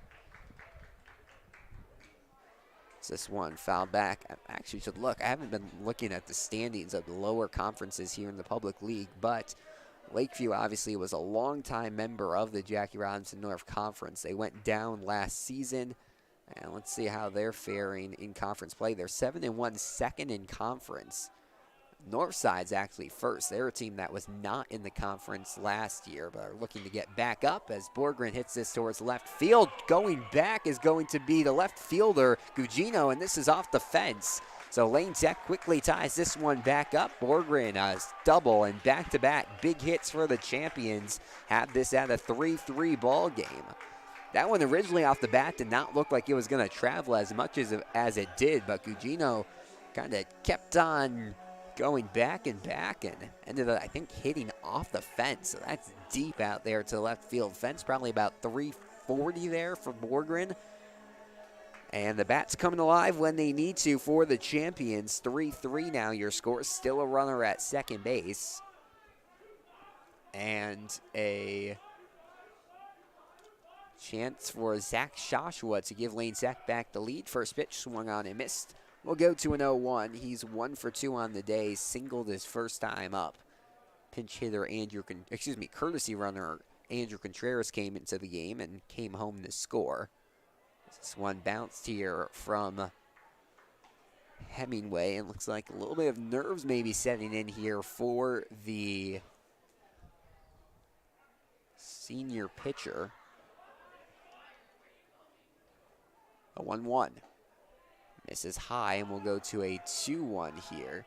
This one fouled back. I actually should look. I haven't been looking at the standings of the lower conferences here in the public league, but Lakeview obviously was a longtime member of the Jackie Robinson North Conference. They went down last season. And let's see how they're faring in conference play. They're 7-1, second in conference. Northside's actually first. They're a team that was not in the conference last year, but are looking to get back up as Borgren hits this towards left field. Going back is going to be the left fielder, Gugino, and this is off the fence. So Lane Tech quickly ties this one back up. Borgren double and back-to-back big hits for the Champions. Have this at a 3-3 ball game. That one originally off the bat did not look like it was going to travel as much as it did, but Gugino kind of kept on going back and ended up, I think, hitting off the fence. So that's deep out there to the left field fence, probably about 340 there for Borgren. And the bats coming alive when they need to for the Champions. 3-3 now your score. Still a runner at second base. And a chance for Zach Shoshua to give Lane Tech back the lead. First pitch swung on and missed. We'll go to an 0-1. He's 1 for 2 on the day. Singled his first time up. Pinch hitter courtesy runner Andrew Contreras came into the game and came home to score. This one bounced here from Hemingway, and looks like a little bit of nerves maybe setting in here for the senior pitcher. A 1-1. Misses high, and we'll go to a 2-1 here.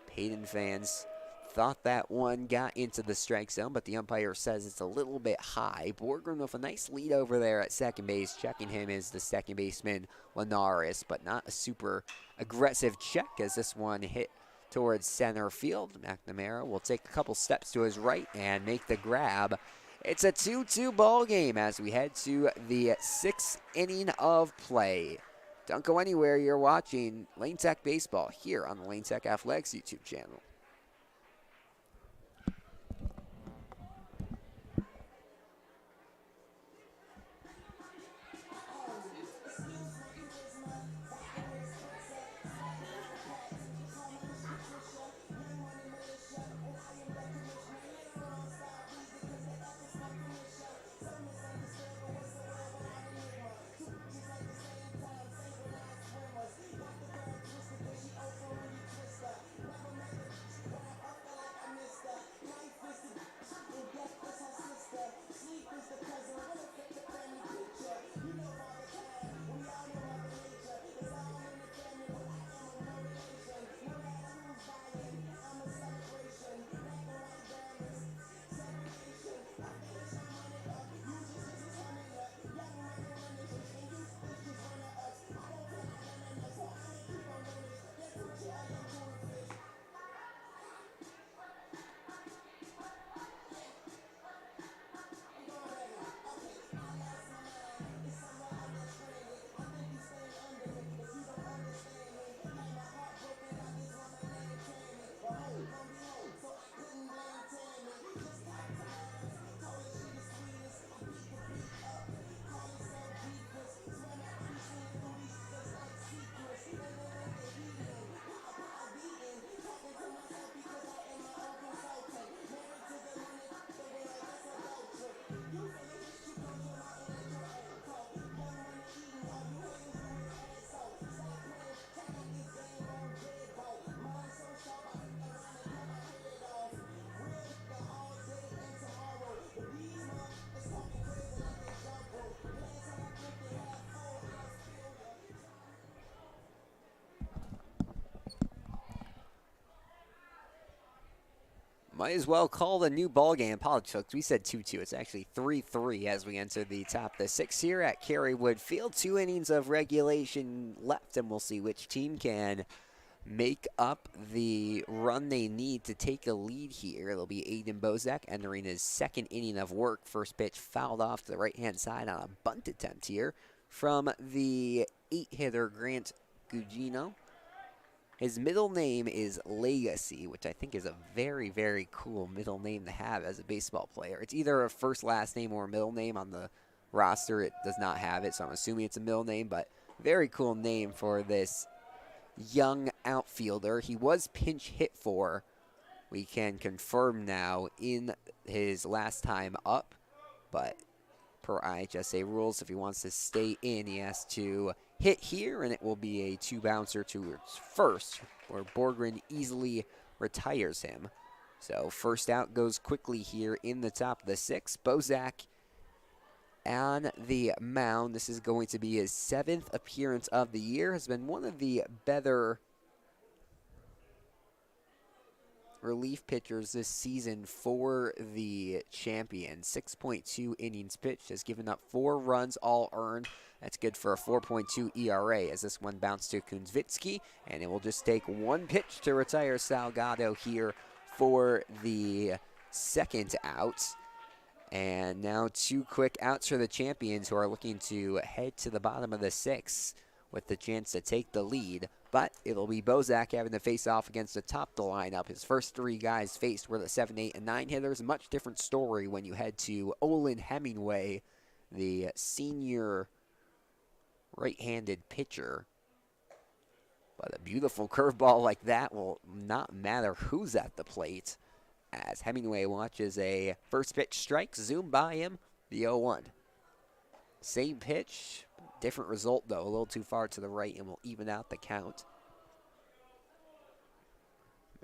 Payton fans thought that one got into the strike zone, but the umpire says it's a little bit high. Borgren with a nice lead over there at second base. Checking him is the second baseman, Linares, but not a super aggressive check as this one hit towards center field. McNamara will take a couple steps to his right and make the grab. It's a 2-2 ball game as we head to the 6th inning of play. Don't go anywhere. You're watching Lane Tech Baseball here on the Lane Tech Athletics YouTube channel. Might as well call the new ball game. Apologies, folks. We said 2-2. It's actually 3-3 as we enter the top of the sixth here at Kerrywood Field. 2 innings of regulation left, and we'll see which team can make up the run they need to take a lead here. It'll be Aiden Bozak entering his second inning of work. First pitch fouled off to the right-hand side on a bunt attempt here from the 8-hitter Grant Gugino. His middle name is Legacy, which I think is a very, very cool middle name to have as a baseball player. It's either a first last name or a middle name. On the roster, it does not have it, so I'm assuming it's a middle name, but very cool name for this young outfielder. He was pinch hit for, we can confirm now, in his last time up, but per IHSA rules, if he wants to stay in, he has to hit here, and it will be a 2-bouncer towards first, where Borgren easily retires him. So first out goes quickly here in the top of the sixth. Bozak on the mound. This is going to be his 7th appearance of the year. Has been one of the better relief pitchers this season for the champions. 6.2 innings pitched, has given up 4 runs, all earned. That's good for a 4.2 ERA as this one bounced to Kunzvitsky, and it will just take 1 pitch to retire Salgado here for the second out. And now 2 quick outs for the champions, who are looking to head to the bottom of the 6th with the chance to take the lead. But it'll be Bozak having to face off against the top of the lineup. His first 3 guys faced were the 7, 8, and 9 hitters. Much different story when you head to Olin Hemingway, the senior right-handed pitcher. But a beautiful curveball like that will not matter who's at the plate, as Hemingway watches a first pitch strike zoom by him, the 0-1. Same pitch, different result though, a little too far to the right, and will even out the count.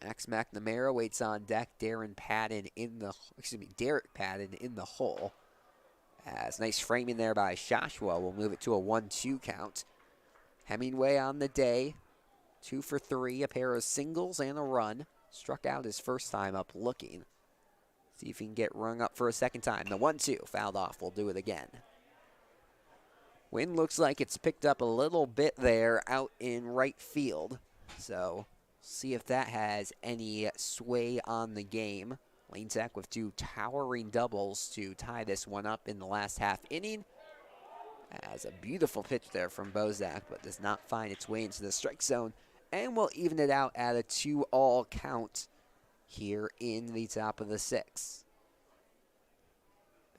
Max McNamara waits on deck. Derek Patton in the hole. As nice framing there by Shashua. We'll move it to a 1-2 count. Hemingway on the day, 2 for 3, a pair of singles and a run. Struck out his first time up looking. See if he can get rung up for a second time. The 1-2 fouled off. We'll do it again. Wind looks like it's picked up a little bit there out in right field. So see if that has any sway on the game. Lane Tech with 2 towering doubles to tie this one up in the last half inning. As a beautiful pitch there from Bozak, but does not find its way into the strike zone. And we'll even it out at a 2-all count here in the top of the 6th.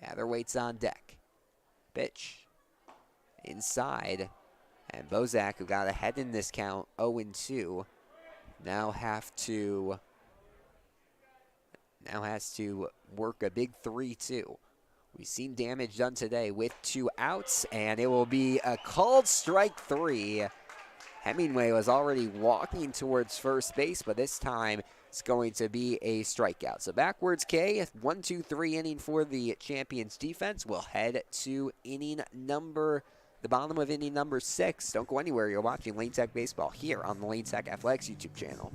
Batter waits on deck. Pitch inside. And Bozak, who got ahead in this count, 0-2, now has to work a big 3-2. We've seen damage done today with 2 outs, and it will be a called strike 3. Hemingway was already walking towards first base, but this time it's going to be a strikeout. So backwards K, 1-2-3 inning for the champions defense. We'll head to the bottom of inning number 6. Don't go anywhere. You're watching Lane Tech Baseball here on the Lane Tech Athletics YouTube channel.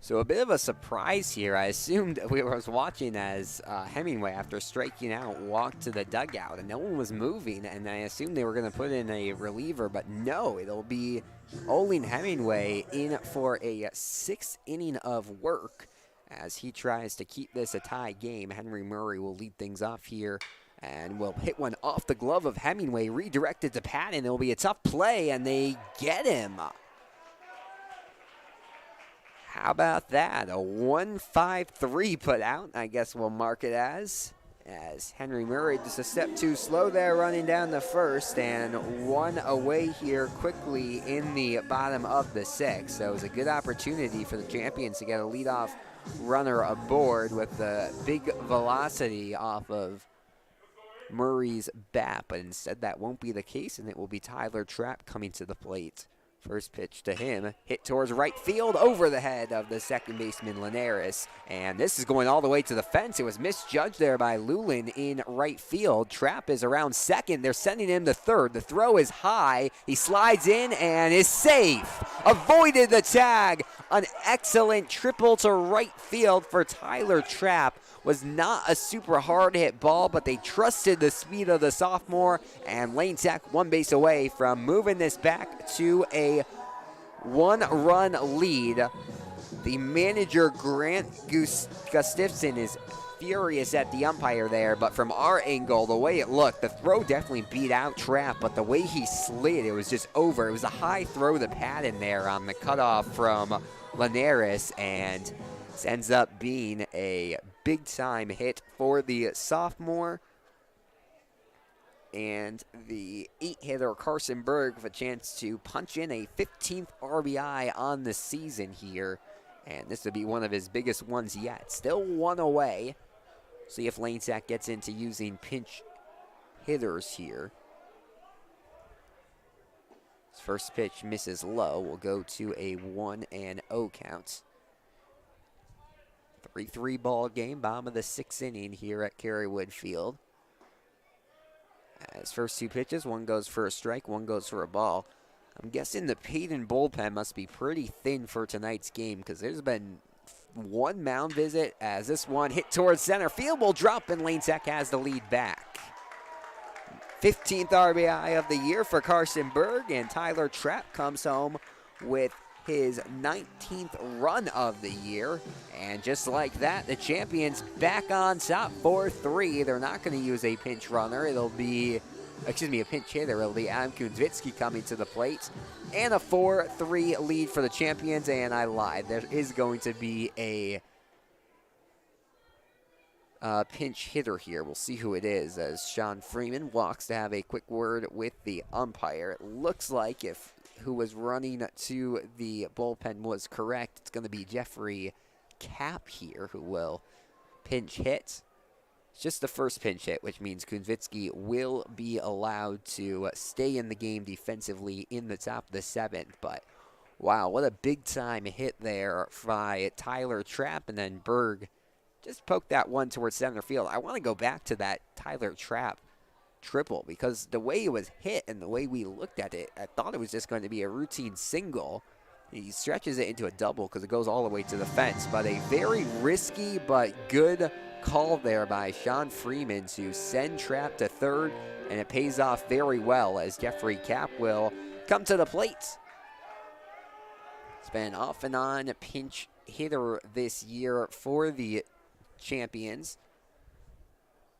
So a bit of a surprise here. I assumed we was watching as Hemingway, after striking out, walked to the dugout and no one was moving, and I assumed they were going to put in a reliever, but no, it'll be Olin Hemingway in for a 6th inning of work as he tries to keep this a tie game. Henry Murray will lead things off here and will hit one off the glove of Hemingway, redirected to Payton. It'll be a tough play, and they get him. How about that? A 1-5-3 put out, I guess we'll mark it as Henry Murray just a step too slow there running down the first, and one away here quickly in the bottom of the 6th. So it was a good opportunity for the Champions to get a leadoff runner aboard with the big velocity off of Murray's bat, but instead that won't be the case, and it will be Tyler Trapp coming to the plate. First pitch to him, hit towards right field over the head of the second baseman Linares, and this is going all the way to the fence. It was misjudged there by Lulin in right field. Trapp is around second. They're sending him to third. The throw is high. He slides in and is safe. Avoided the tag. An excellent triple to right field for Tyler Trapp. Was not a super hard hit ball, but they trusted the speed of the sophomore, and Lane Tech one base away from moving this back to a 1-run lead. The manager, Grant Gustafson, is furious at the umpire there, but from our angle, the way it looked, the throw definitely beat out Trapp, but the way he slid, it was just over. It was a high throw to Payton there on the cutoff from Linares, and this ends up being a big-time hit for the sophomore. And the 8-hitter Carson Berg with a chance to punch in a 15th RBI on the season here. And this would be one of his biggest ones yet. Still one away. See if Lane Tech gets into using pinch hitters here. His first pitch misses low. We'll go to a 1-0 count. 3-3 ball game, bottom of the 6th inning here at Kerrywood Field. His first 2 pitches, one goes for a strike, one goes for a ball. I'm guessing the Payton bullpen must be pretty thin for tonight's game, because there's been one mound visit as this one hit towards center field will drop, and Lane Tech has the lead back. 15th RBI of the year for Carson Berg, and Tyler Trapp comes home with his 19th run of the year. And just like that, the Champions back on top 4-3. They're not going to use a pinch runner. It'll be, a pinch hitter. It'll be Adam Kunzwitsky coming to the plate. And a 4-3 lead for the Champions. And I lied. There is going to be a pinch hitter here. We'll see who it is as Sean Freeman walks to have a quick word with the umpire. It looks like if who was running to the bullpen was correct, it's going to be Jeffrey Cap here who will pinch hit. It's just the first pinch hit, which means Kunzwitsky will be allowed to stay in the game defensively in the top of the 7th. But wow, what a big time hit there by Tyler Trapp, and then Berg just poked that one towards center field. I want to go back to that Tyler Trapp triple, because the way it was hit and the way we looked at it, I thought it was just going to be a routine single. He stretches it into a double because it goes all the way to the fence, but a very risky but good call there by Sean Freeman to send Trapp to third, and it pays off very well as Jeffrey Cap will come to the plate. It's been off and on pinch hitter this year for the Champions.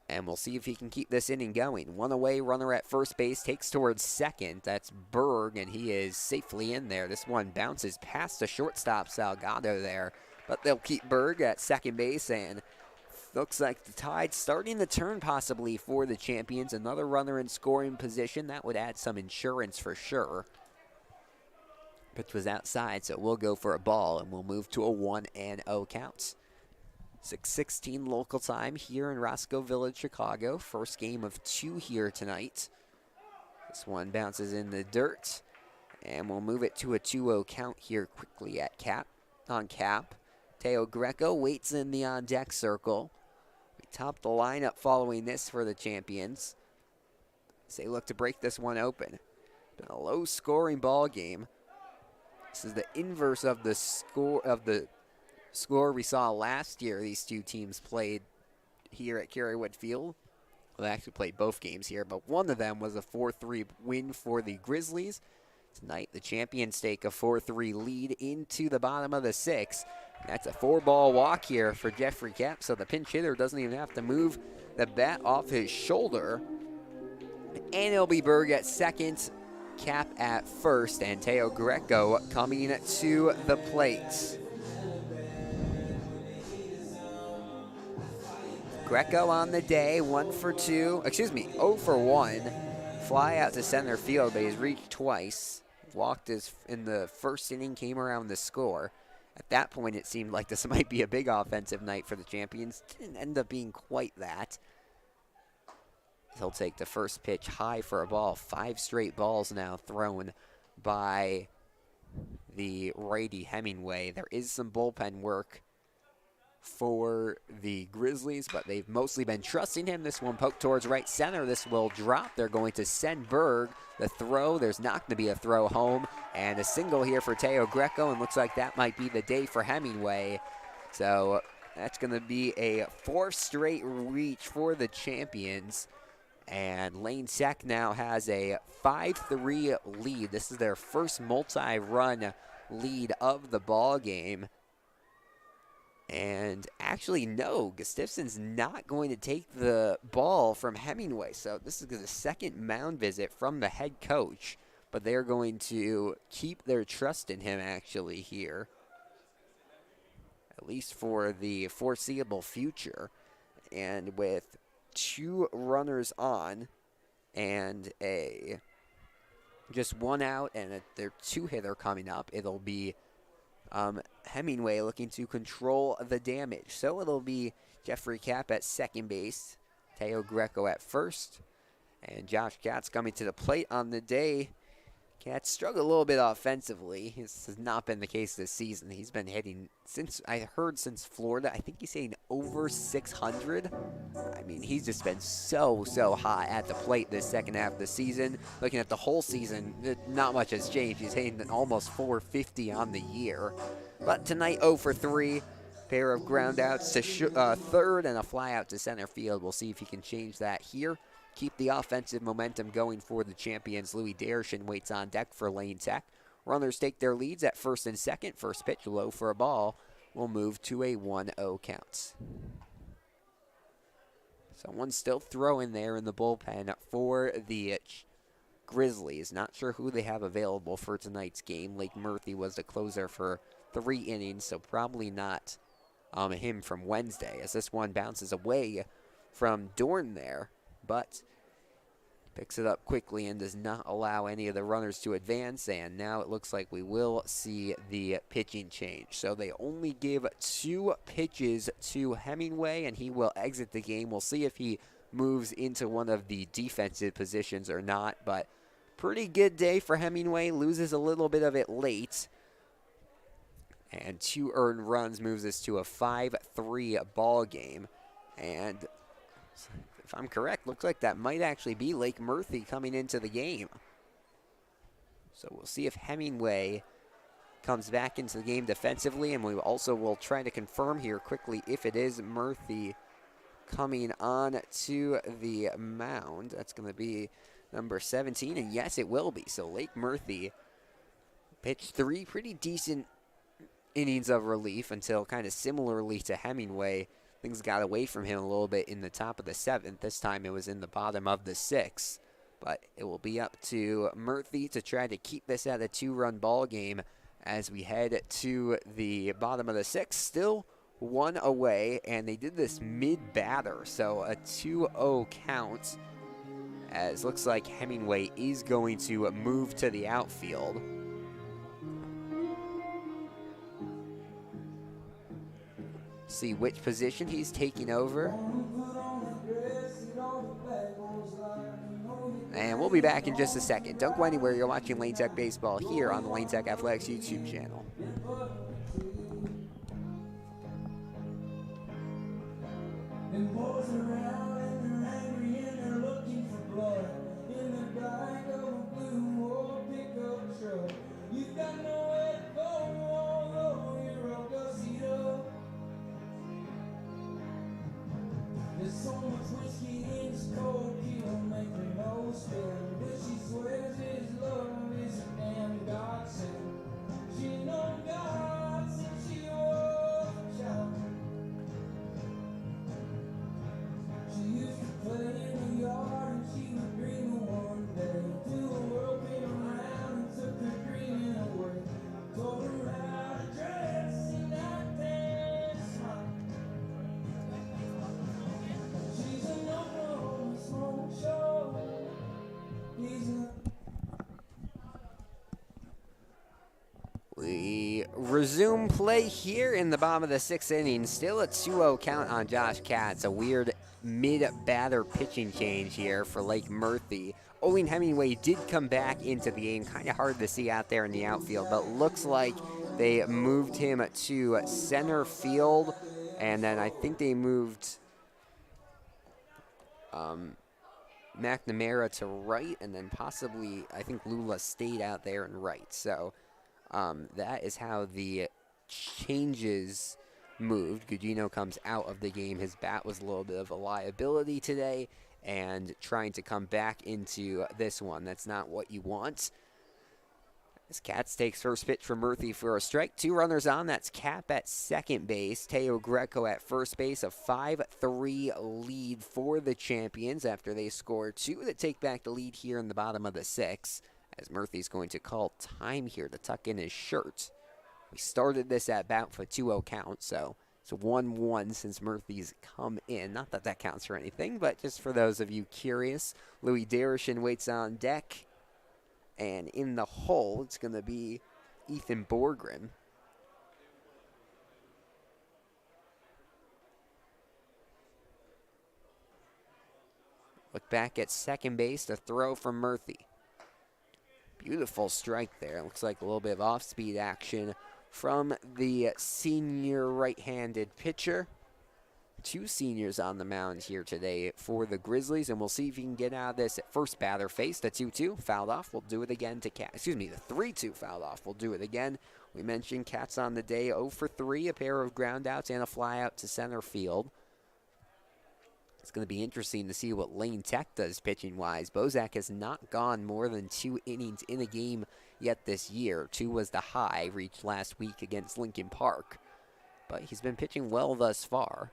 And we'll see if he can keep this inning going. One away, runner at first base, takes towards second. That's Berg, and he is safely in there. This one bounces past the shortstop, Salgado there. But they'll keep Berg at second base, and looks like the tide's starting to turn possibly for the Champions. Another runner in scoring position. That would add some insurance for sure. Pitch was outside, so we'll go for a ball, and we'll move to a 1-0 count. 6:16 local time here in Roscoe Village, Chicago. First game of 2 here tonight. This one bounces in the dirt, and we'll move it to a 2-0 count here quickly at Cap. Teo Greco waits in the on-deck circle. We top the lineup following this for the Champions as they look to break this one open. Been a low-scoring ball game. This is the inverse of the score of the score we saw last year. These two teams played here at Kerrywood Field. Well, they actually played both games here, but one of them was a 4-3 win for the Grizzlies. Tonight, the champions take a 4-3 lead into the bottom of the 6th. That's a 4-ball walk here for Jeffrey Cap, so the pinch hitter doesn't even have to move the bat off his shoulder. And it'll be Berg at second, Cap at first, and Teo Greco coming to the plate. Greco on the day, 0 for 1. Fly out to center field, but he's reached twice. Walked in the first inning, came around the score. At that point, it seemed like this might be a big offensive night for the champions. Didn't end up being quite that. He'll take the first pitch high for a ball. 5 straight balls now thrown by the righty Hemingway. There is some bullpen work for the Grizzlies, but they've mostly been trusting him. This one poked towards right center. This will drop. They're going to send Berg. The throw, there's not going to be a throw home, and a single here for Teo Greco, and looks like that might be the day for Hemingway. So that's going to be a 4th straight reach for the champions, and Lane Tech now has a 5-3 lead. This is their first multi-run lead of the ball game. And actually, no, Gustafson's not going to take the ball from Hemingway. So this is the second mound visit from the head coach. But they're going to keep their trust in him, actually, here. At least for the foreseeable future. And with 2 runners on and just 1 out and their 2-hitter coming up, it'll be Hemingway looking to control the damage. So it'll be Jeffrey Cap at second base, Teo Greco at first, and Josh Katz coming to the plate on the day. Katz struggled a little bit offensively. This has not been the case this season. He's been hitting, since Florida, I think he's hitting over 600. I mean, he's just been so hot at the plate this second half of the season. Looking at the whole season, not much has changed. He's hitting almost 450 on the year. But tonight, 0 for 3. Pair of ground outs to third and a fly out to center field. We'll see if he can change that here. Keep the offensive momentum going for the champions. Louis Dershin waits on deck for Lane Tech. Runners take their leads at first and second. First pitch low for a ball. We'll move to a 1-0 count. Someone's still throwing there in the bullpen for the Grizzlies. Not sure who they have available for tonight's game. Lake Murphy was the closer for 3 innings, so probably not him from Wednesday, as this one bounces away from Dorn there. But picks it up quickly and does not allow any of the runners to advance, and now it looks like we will see the pitching change. So they only give 2 pitches to Hemingway, and he will exit the game. We'll see if he moves into one of the defensive positions or not, but pretty good day for Hemingway. Loses a little bit of it late, and 2 earned runs moves us to a 5-3 ball game. And if I'm correct, looks like that might actually be Lake Murphy coming into the game. So we'll see if Hemingway comes back into the game defensively, and we also will try to confirm here quickly if it is Murphy coming on to the mound. That's going to be number 17, and yes, it will be. So Lake Murphy pitched 3 pretty decent innings of relief until, kind of similarly to Hemingway, things got away from him a little bit in the top of the 7th. This time it was in the bottom of the 6th. But it will be up to Murphy to try to keep this at a 2-run ball game as we head to the bottom of the 6th. Still 1 away, and they did this mid-batter, so a 2-0 count, as looks like Hemingway is going to move to the outfield. See which position he's taking over. And we'll be back in just a second. Don't go anywhere. You're watching Lane Tech Baseball here on the Lane Tech Athletics YouTube channel. You've got nowhere to go, although you're a Casino. so much whiskey in this cold, he'll make her no spin. But she swears his love is a damn godsend. She known God since she was a child. She used to play in the yard and she would dream of one day till the world came around and took her dreaming away. Told her how to dress in that tan smile. She's a Oklahoma smoke show. He's a We resume play here in the bottom of the 6th inning. Still a 2-0 count on Josh Katz. A weird mid-batter pitching change here for Lake Murphy. Owen Hemingway did come back into the game. Kind of hard to see out there in the outfield, but looks like they moved him to center field. And then I think they moved McNamara to right, and then possibly I think Lula stayed out there and right. So that is how the changes moved. Gugino comes out of the game. His bat was a little bit of a liability today, and trying to come back into this one. That's not what you want. As Katz takes first pitch from Murphy for a strike. 2 runners on. That's Cap at second base. Teo Greco at first base. A 5-3 lead for the champions after they score 2 to take back the lead here in the bottom of the 6th. As Murphy's going to call time here to tuck in his shirt. We started this at bat for a 2-0 count, so it's 1-1 since Murphy's come in. Not that that counts for anything, but just for those of you curious, Louis Darishin waits on deck. And in the hole, it's going to be Ethan Borgren. Look back at second base, the throw from Murphy. Beautiful strike there. Looks like a little bit of off-speed action from the senior right-handed pitcher. 2 seniors on the mound here today for the Grizzlies, and we'll see if he can get out of this at first batter face. The 2-2 fouled off. We'll do it again to Cat. Excuse me, the 3-2 fouled off. We'll do it again. We mentioned Katz on the day, 0 for 3, a pair of groundouts and a fly out to center field. It's going to be interesting to see what Lane Tech does pitching-wise. Bozak has not gone more than 2 innings in a game yet this year. 2 was the high reached last week against Lincoln Park. But he's been pitching well thus far.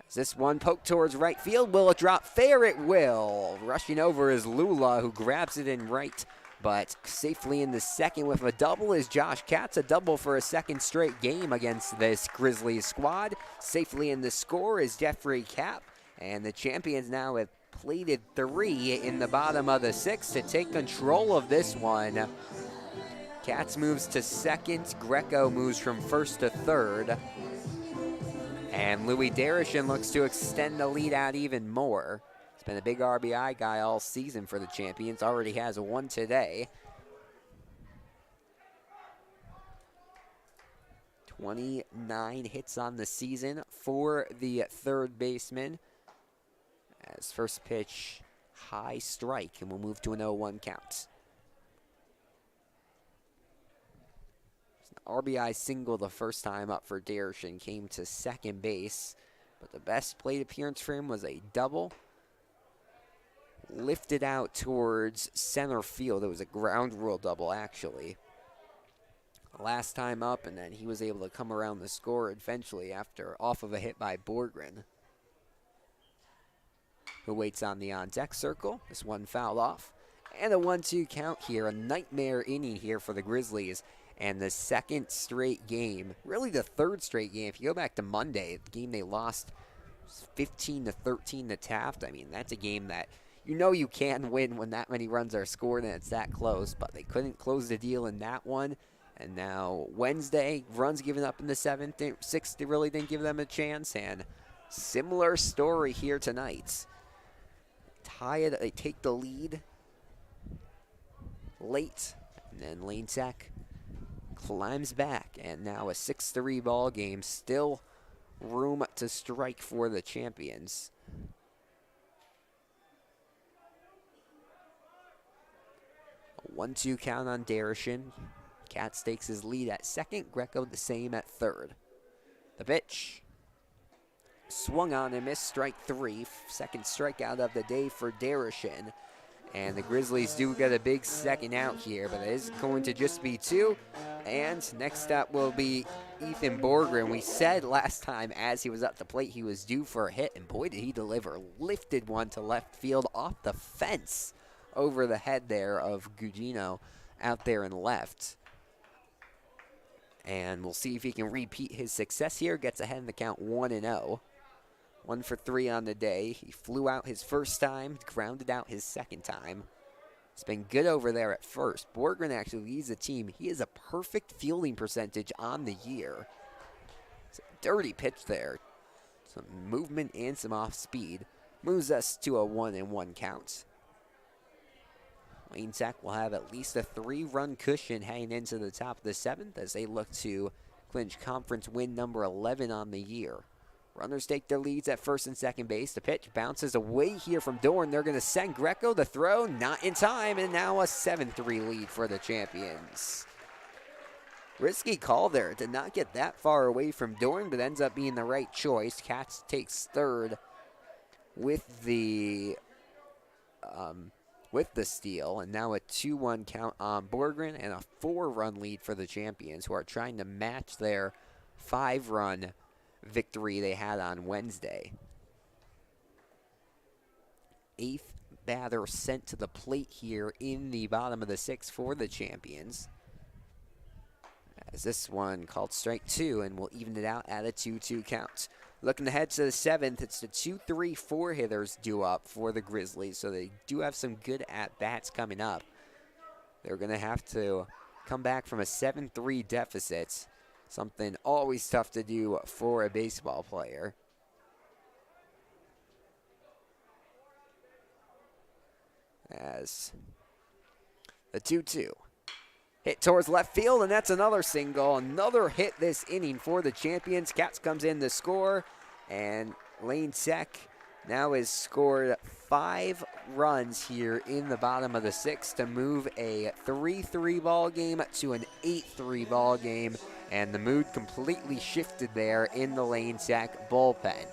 As this one poked towards right field, will it drop fair? It will. Rushing over is Lula, who grabs it in right, but safely in the second with a double is Josh Katz. A double for a second straight game against this Grizzlies squad. Safely in the score is Jeffrey Cap, and the champions now have plated 3 in the bottom of the 6th to take control of this one. Katz moves to second. Greco moves from first to third. And Louis Darishin looks to extend the lead out even more. He's been a big RBI guy all season for the champions. Already has 1 today. 29 hits on the season for the third baseman. As first pitch, high strike, and we'll move to an 0-1 count. RBI single the first time up for Darishin, came to second base, but the best plate appearance for him was a double. Lifted out towards center field. It was a ground rule double, actually. Last time up, and then he was able to come around the score eventually after off of a hit by Borgren, who waits on the on-deck circle. This one fouled off. And a 1-2 count here. A nightmare inning here for the Grizzlies. And the second straight game, really the third straight game. If you go back to Monday, the game they lost 15-13 to Taft. I mean, that's a game that you know you can win when that many runs are scored and it's that close. But they couldn't close the deal in that one. And now Wednesday, runs given up in the 7th, 6th, they really didn't give them a chance. And similar story here tonight. Tie it, they take the lead late. And then Lane Tech climbs back, and now a 6-3 ball game. Still room to strike for the champions. A 1-2 count on Darishin. Katz takes his lead at second. Greco the same at third. The pitch. swung on and missed strike 3. Second strikeout of the day for Darishan. And the Grizzlies do get a big second out here, but it is going to just be 2. And next up will be Ethan Borgren. We said last time as he was at the plate he was due for a hit, and boy did he deliver. Lifted one to left field off the fence over the head there of Gugino out there in left. And we'll see if he can repeat his success here. Gets ahead in the count 1-0. 1 for 3 on the day. He flew out his first time, grounded out his second time. It's been good over there at first. Borgren actually leads the team. He has a perfect fielding percentage on the year. It's a dirty pitch there. Some movement and some off speed. Moves us to a 1-1 count. Lane Tech will have at least a 3-run cushion heading into the top of the 7th as they look to clinch conference win number 11 on the year. Runners take their leads at first and second base. The pitch bounces away here from Dorn. They're going to send Greco the throw, not in time, and now a 7-3 lead for the champions. Risky call there. Did not get that far away from Dorn, but ends up being the right choice. Katz takes third with the steal, and now a 2-1 count on Borgren and a 4-run lead for the champions, who are trying to match their 5-run victory they had on Wednesday. 8th batter sent to the plate here in the bottom of the 6th for the champions. As this one called strike 2 and will even it out at a 2-2 count. Looking ahead to the 7th, it's the 2-3-4 hitters due up for the Grizzlies, so they do have some good at-bats coming up. They're going to have to come back from a 7-3 deficit, something always tough to do for a baseball player. As the 2-2. Hit towards left field, and that's another single. Another hit this inning for the champions. Katz comes in to score, and Lane Tech now has scored 5 runs here in the bottom of the 6th to move a 3-3 ball game to an 8-3 ball game, and the mood completely shifted there in the Lane Tech bullpen.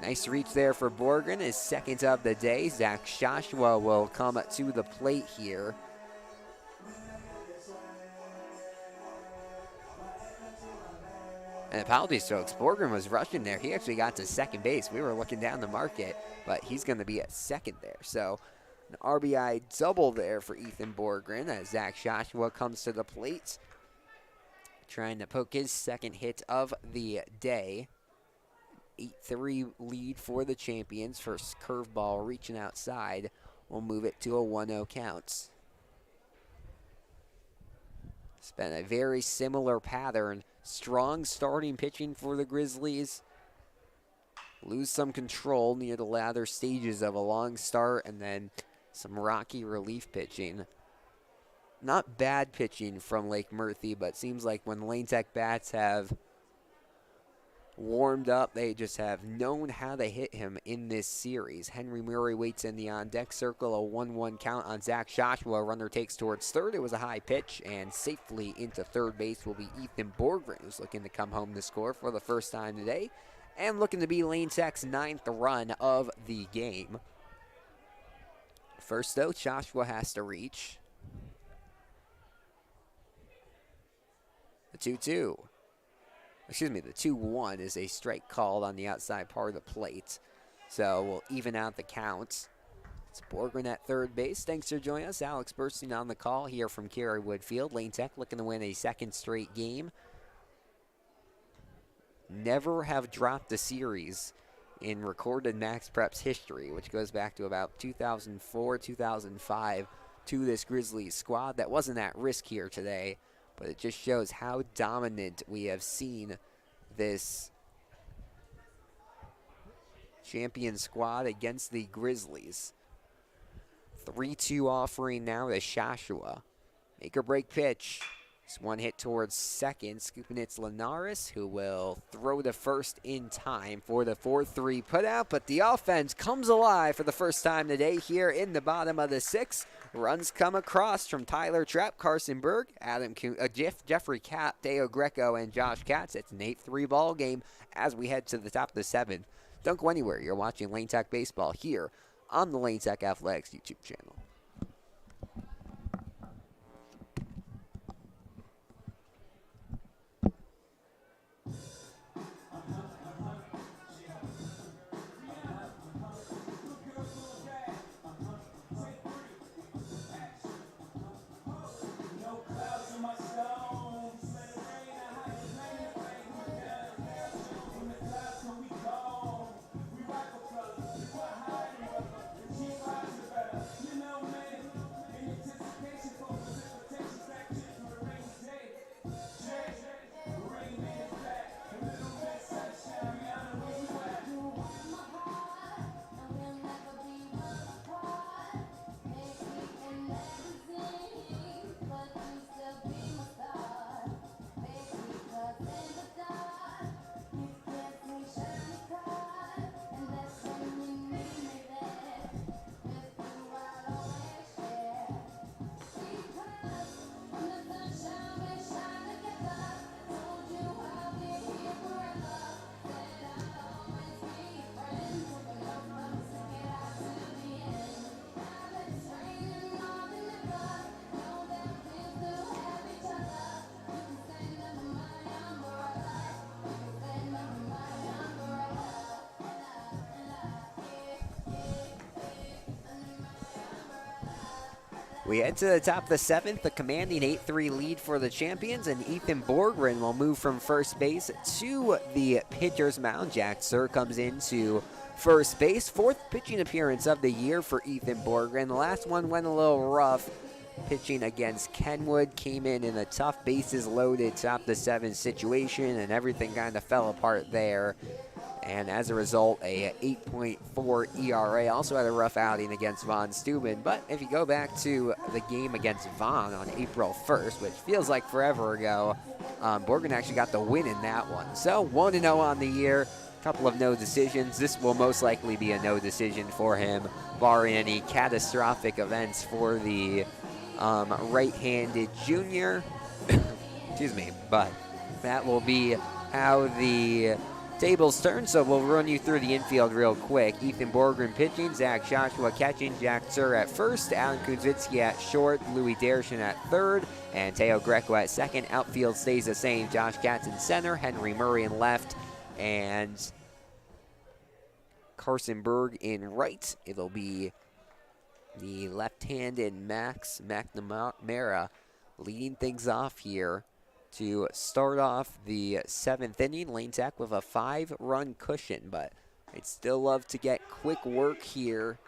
Nice reach there for Borgren, his second of the day. Zach Joshua will come to the plate here. And apologies, folks. Borgren was rushing there. He actually got to second base. We were looking down the market, but he's going to be at second there. So an RBI double there for Ethan Borgren as Zach Joshua comes to the plate, trying to poke his second hit of the day. 8-3 lead for the champions. First curveball reaching outside. We'll move it to a 1-0 count. It's been a very similar pattern. Strong starting pitching for the Grizzlies. Lose some control near the latter stages of a long start, and then some rocky relief pitching. Not bad pitching from Lake Murphy, but seems like when Lane Tech bats have warmed up, they just have known how to hit him in this series. Henry Murray waits in the on-deck circle, a 1-1 count on Zach Joshua. Runner takes towards third. It was a high pitch, and safely into third base will be Ethan Borgren, who's looking to come home to score for the first time today, and looking to be Lane Tech's 9th run of the game. First, though, Joshua has to reach. The 2-2. Excuse me, the 2-1 is a strike called on the outside part of the plate. So we'll even out the count. It's Borgren at third base. Thanks for joining us. Alex Burstein on the call here from Cary Woodfield. Lane Tech looking to win a second straight game. Never have dropped a series in recorded Max Preps history, which goes back to about 2004, 2005 to this Grizzlies squad. That wasn't at risk here today, but it just shows how dominant we have seen this champion squad against the Grizzlies. 3-2 offering now to Joshua. Make or break pitch. This one hit towards second. Scooping it's Linares, who will throw the first in time for the 4-3 putout. But the offense comes alive for the first time today here in the bottom of the 6th. Runs come across from Tyler Trapp, Carson Berg, Jeffrey Cap, Deo Greco, and Josh Katz. It's an 8-3 ball game as we head to the top of the 7th. Don't go anywhere. You're watching Lane Tech Baseball here on the Lane Tech Athletics YouTube channel. We head to the top of the 7th, the commanding 8-3 lead for the champions, and Ethan Borgren will move from first base to the pitcher's mound. Jack Sir comes into first base. 4th pitching appearance of the year for Ethan Borgren. The last one went a little rough. Pitching against Kenwood, came in a tough bases loaded top of the 7th situation, and everything kind of fell apart there. And as a result, a 8.4 ERA. Also had a rough outing against Von Steuben. But if you go back to the game against Von on April 1st, which feels like forever ago, Borgren actually got the win in that one. So 1-0 on the year. Couple of no decisions. This will most likely be a no decision for him, barring any catastrophic events for the right-handed junior. Excuse me. But that will be how the tables turn, so we'll run you through the infield real quick. Ethan Borgren pitching, Zach Joshua catching, Jack Sir at first, Alan Kunzitsky at short, Louis Dershin at third, and Teo Greco at second. Outfield stays the same. Josh Katz in center, Henry Murray in left, and Carson Berg in right. It'll be the left-handed Max McNamara leading things off here to start off the 7th inning. Lane Tech with a 5-run cushion, but I'd still love to get quick work here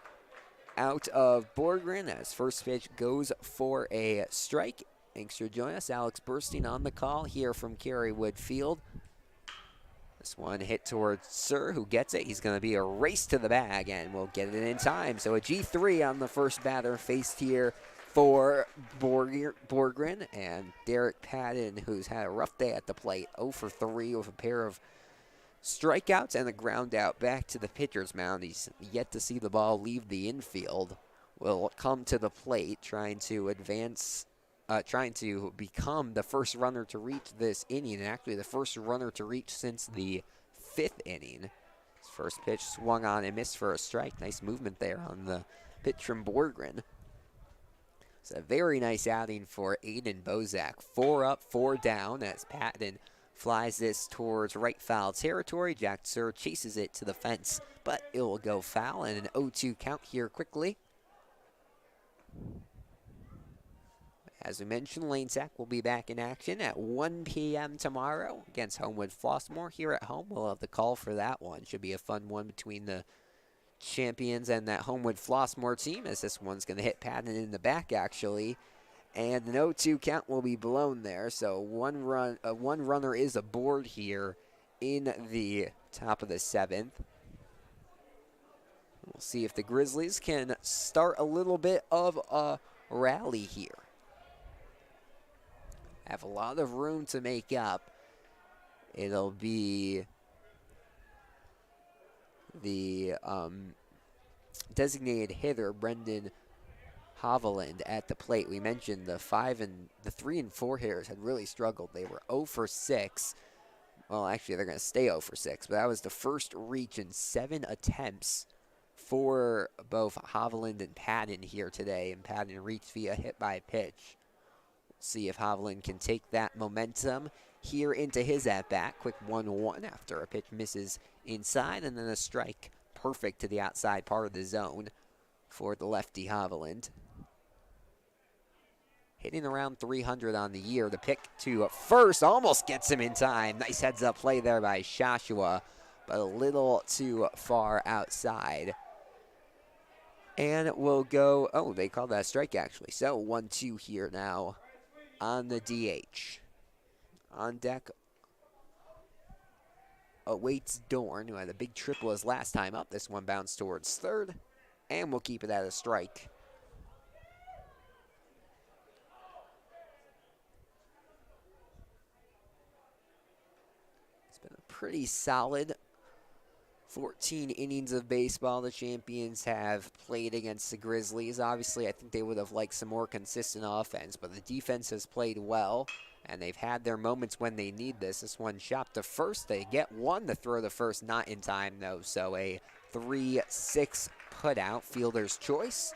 out of Borgren as first pitch goes for a strike. Thanks for joining us. Alex Burstein on the call here from Kerrywood Field. This one hit towards Sir, who gets it. He's going to be a race to the bag, and we'll get it in time. So a G3 on the first batter faced here for Borgren, and Derek Patton, who's had a rough day at the plate, 0 for 3 with a pair of strikeouts and a ground out back to the pitcher's mound. He's yet to see the ball leave the infield. Will come to the plate, trying to advance, trying to become the first runner to reach this inning, and actually the first runner to reach since the 5th inning. His first pitch swung on and missed for a strike. Nice movement there on the pitch from Borgren. It's a very nice outing for Aiden Bozak. 4 up, 4 down as Patton flies this towards right foul territory. Jack Sir chases it to the fence, but it will go foul, and an 0-2 count here quickly. As we mentioned, Lane Tech will be back in action at 1 p.m. tomorrow against Homewood Flossmoor. Here at home, we'll have the call for that one. Should be a fun one between the champions and that Homewood Flossmoor team, as this one's going to hit Patton in the back, actually. And an 0-2 count will be blown there, so one runner is aboard here in the top of the 7th. We'll see if the Grizzlies can start a little bit of a rally here. have a lot of room to make up. It'll be the designated hitter, Brendan Hovland, at the plate. We mentioned the 3 and 4 hitters had really struggled. They were 0 for 6. Well, actually, they're going to stay 0 for 6, but that was the first reach in 7 attempts for both Hovland and Payton here today, and Payton reached via hit by pitch. See if Hovland can take that momentum here into his at-bat. Quick 1-1 after a pitch misses inside, and then a strike perfect to the outside part of the zone for the lefty Hovland. Hitting around 300 on the year. The pick to first almost gets him in time. Nice heads-up play there by Joshua, but a little too far outside. And we'll go, oh, they called that a strike actually. So 1-2 here now on the DH. On deck awaits Dorn, who had a big triple his last time up. This one bounced towards third, and we'll keep it at a strike. It's been a pretty solid 14 innings of baseball the champions have played against the Grizzlies. Obviously, I think they would have liked some more consistent offense, but the defense has played well, and they've had their moments when they need this. This one chopped to first. They get one to throw to first, not in time, though, so a 3-6 putout, fielder's choice.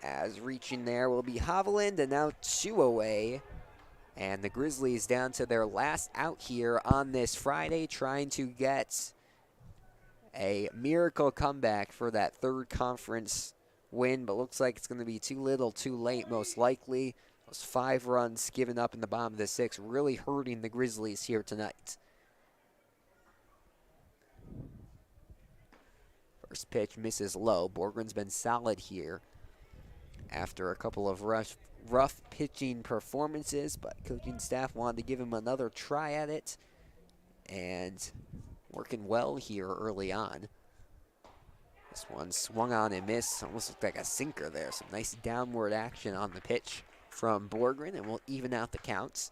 As reaching there will be Hovland, and now 2 away. And the Grizzlies down to their last out here on this Friday, trying to get a miracle comeback for that third conference win, but looks like it's going to be too little too late, most likely. Those 5 runs given up in the bottom of the 6th really hurting the Grizzlies here tonight. First pitch misses low. Borgren's been solid here after a couple of rough pitching performances, but coaching staff wanted to give him another try at it, and working well here early on. This one swung on and missed. Almost looked like a sinker there. Some nice downward action on the pitch from Borgren, and we'll even out the counts.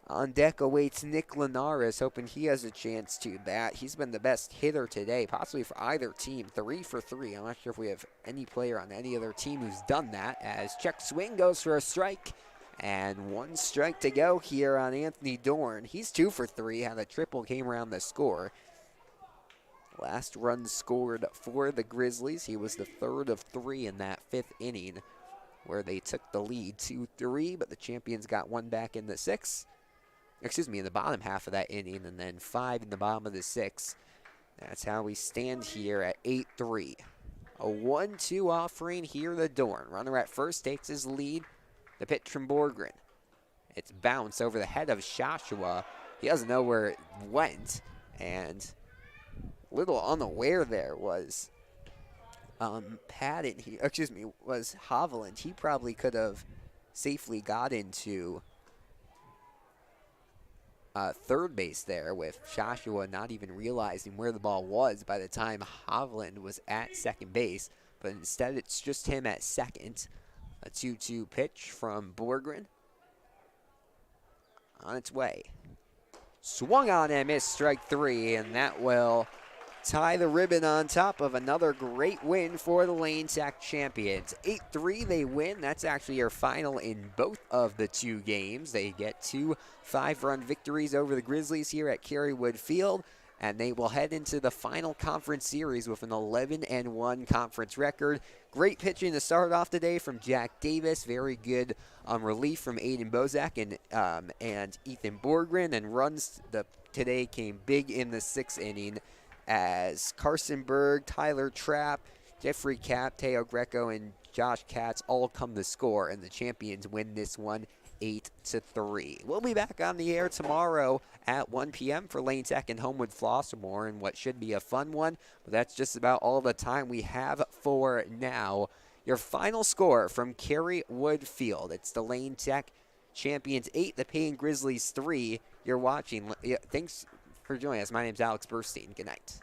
On deck awaits Nick Linares, hoping he has a chance to bat. He's been the best hitter today, possibly for either team. 3 for 3. I'm not sure if we have any player on any other team who's done that, as check swing goes for a strike. And 1 strike to go here on Anthony Dorn. He's 2 for 3, had a triple, came around the score. Last run scored for the Grizzlies. He was the 3rd of 3 in that 5th inning, where they took the lead 2-3, but the champions got 1 back in the 6th. Excuse me, in the bottom half of that inning, and then 5 in the bottom of the 6th. That's how we stand here at 8-3. A 1-2 offering here to Dorn. Runner at first takes his lead. The pitch from Borgren. It's bounced over the head of Joshua. He doesn't know where it went, and a little unaware there was Payton. Was Hovland. He probably could have safely got into third base there, with Joshua not even realizing where the ball was by the time Hovland was at second base, but instead it's just him at second. A 2-2 pitch from Borgren. On its way. Swung on and missed, strike 3, and that will tie the ribbon on top of another great win for the Lane Tech champions. 8-3 they win. That's actually your final in both of the 2 games. They get 2 5-run victories over the Grizzlies here at Kerrywood Field, and they will head into the final conference series with an 11-1 conference record. Great pitching to start off today from Jack Davis. Very good relief from Aiden Bozak and Ethan Borgren, and runs today came big in the 6th inning, as Carson Berg, Tyler Trapp, Jeffrey Kapp, Teo Greco, and Josh Katz all come to score, and the champions win this one 8-3. We'll be back on the air tomorrow at 1 p.m. for Lane Tech and Homewood Flossmoor, and what should be a fun one, but that's just about all the time we have for now. Your final score from Kerrywood Field. It's the Lane Tech champions 8, the Payton Grizzlies 3. You're watching. Thanks for joining us. My name's Alex Burstein. Good night.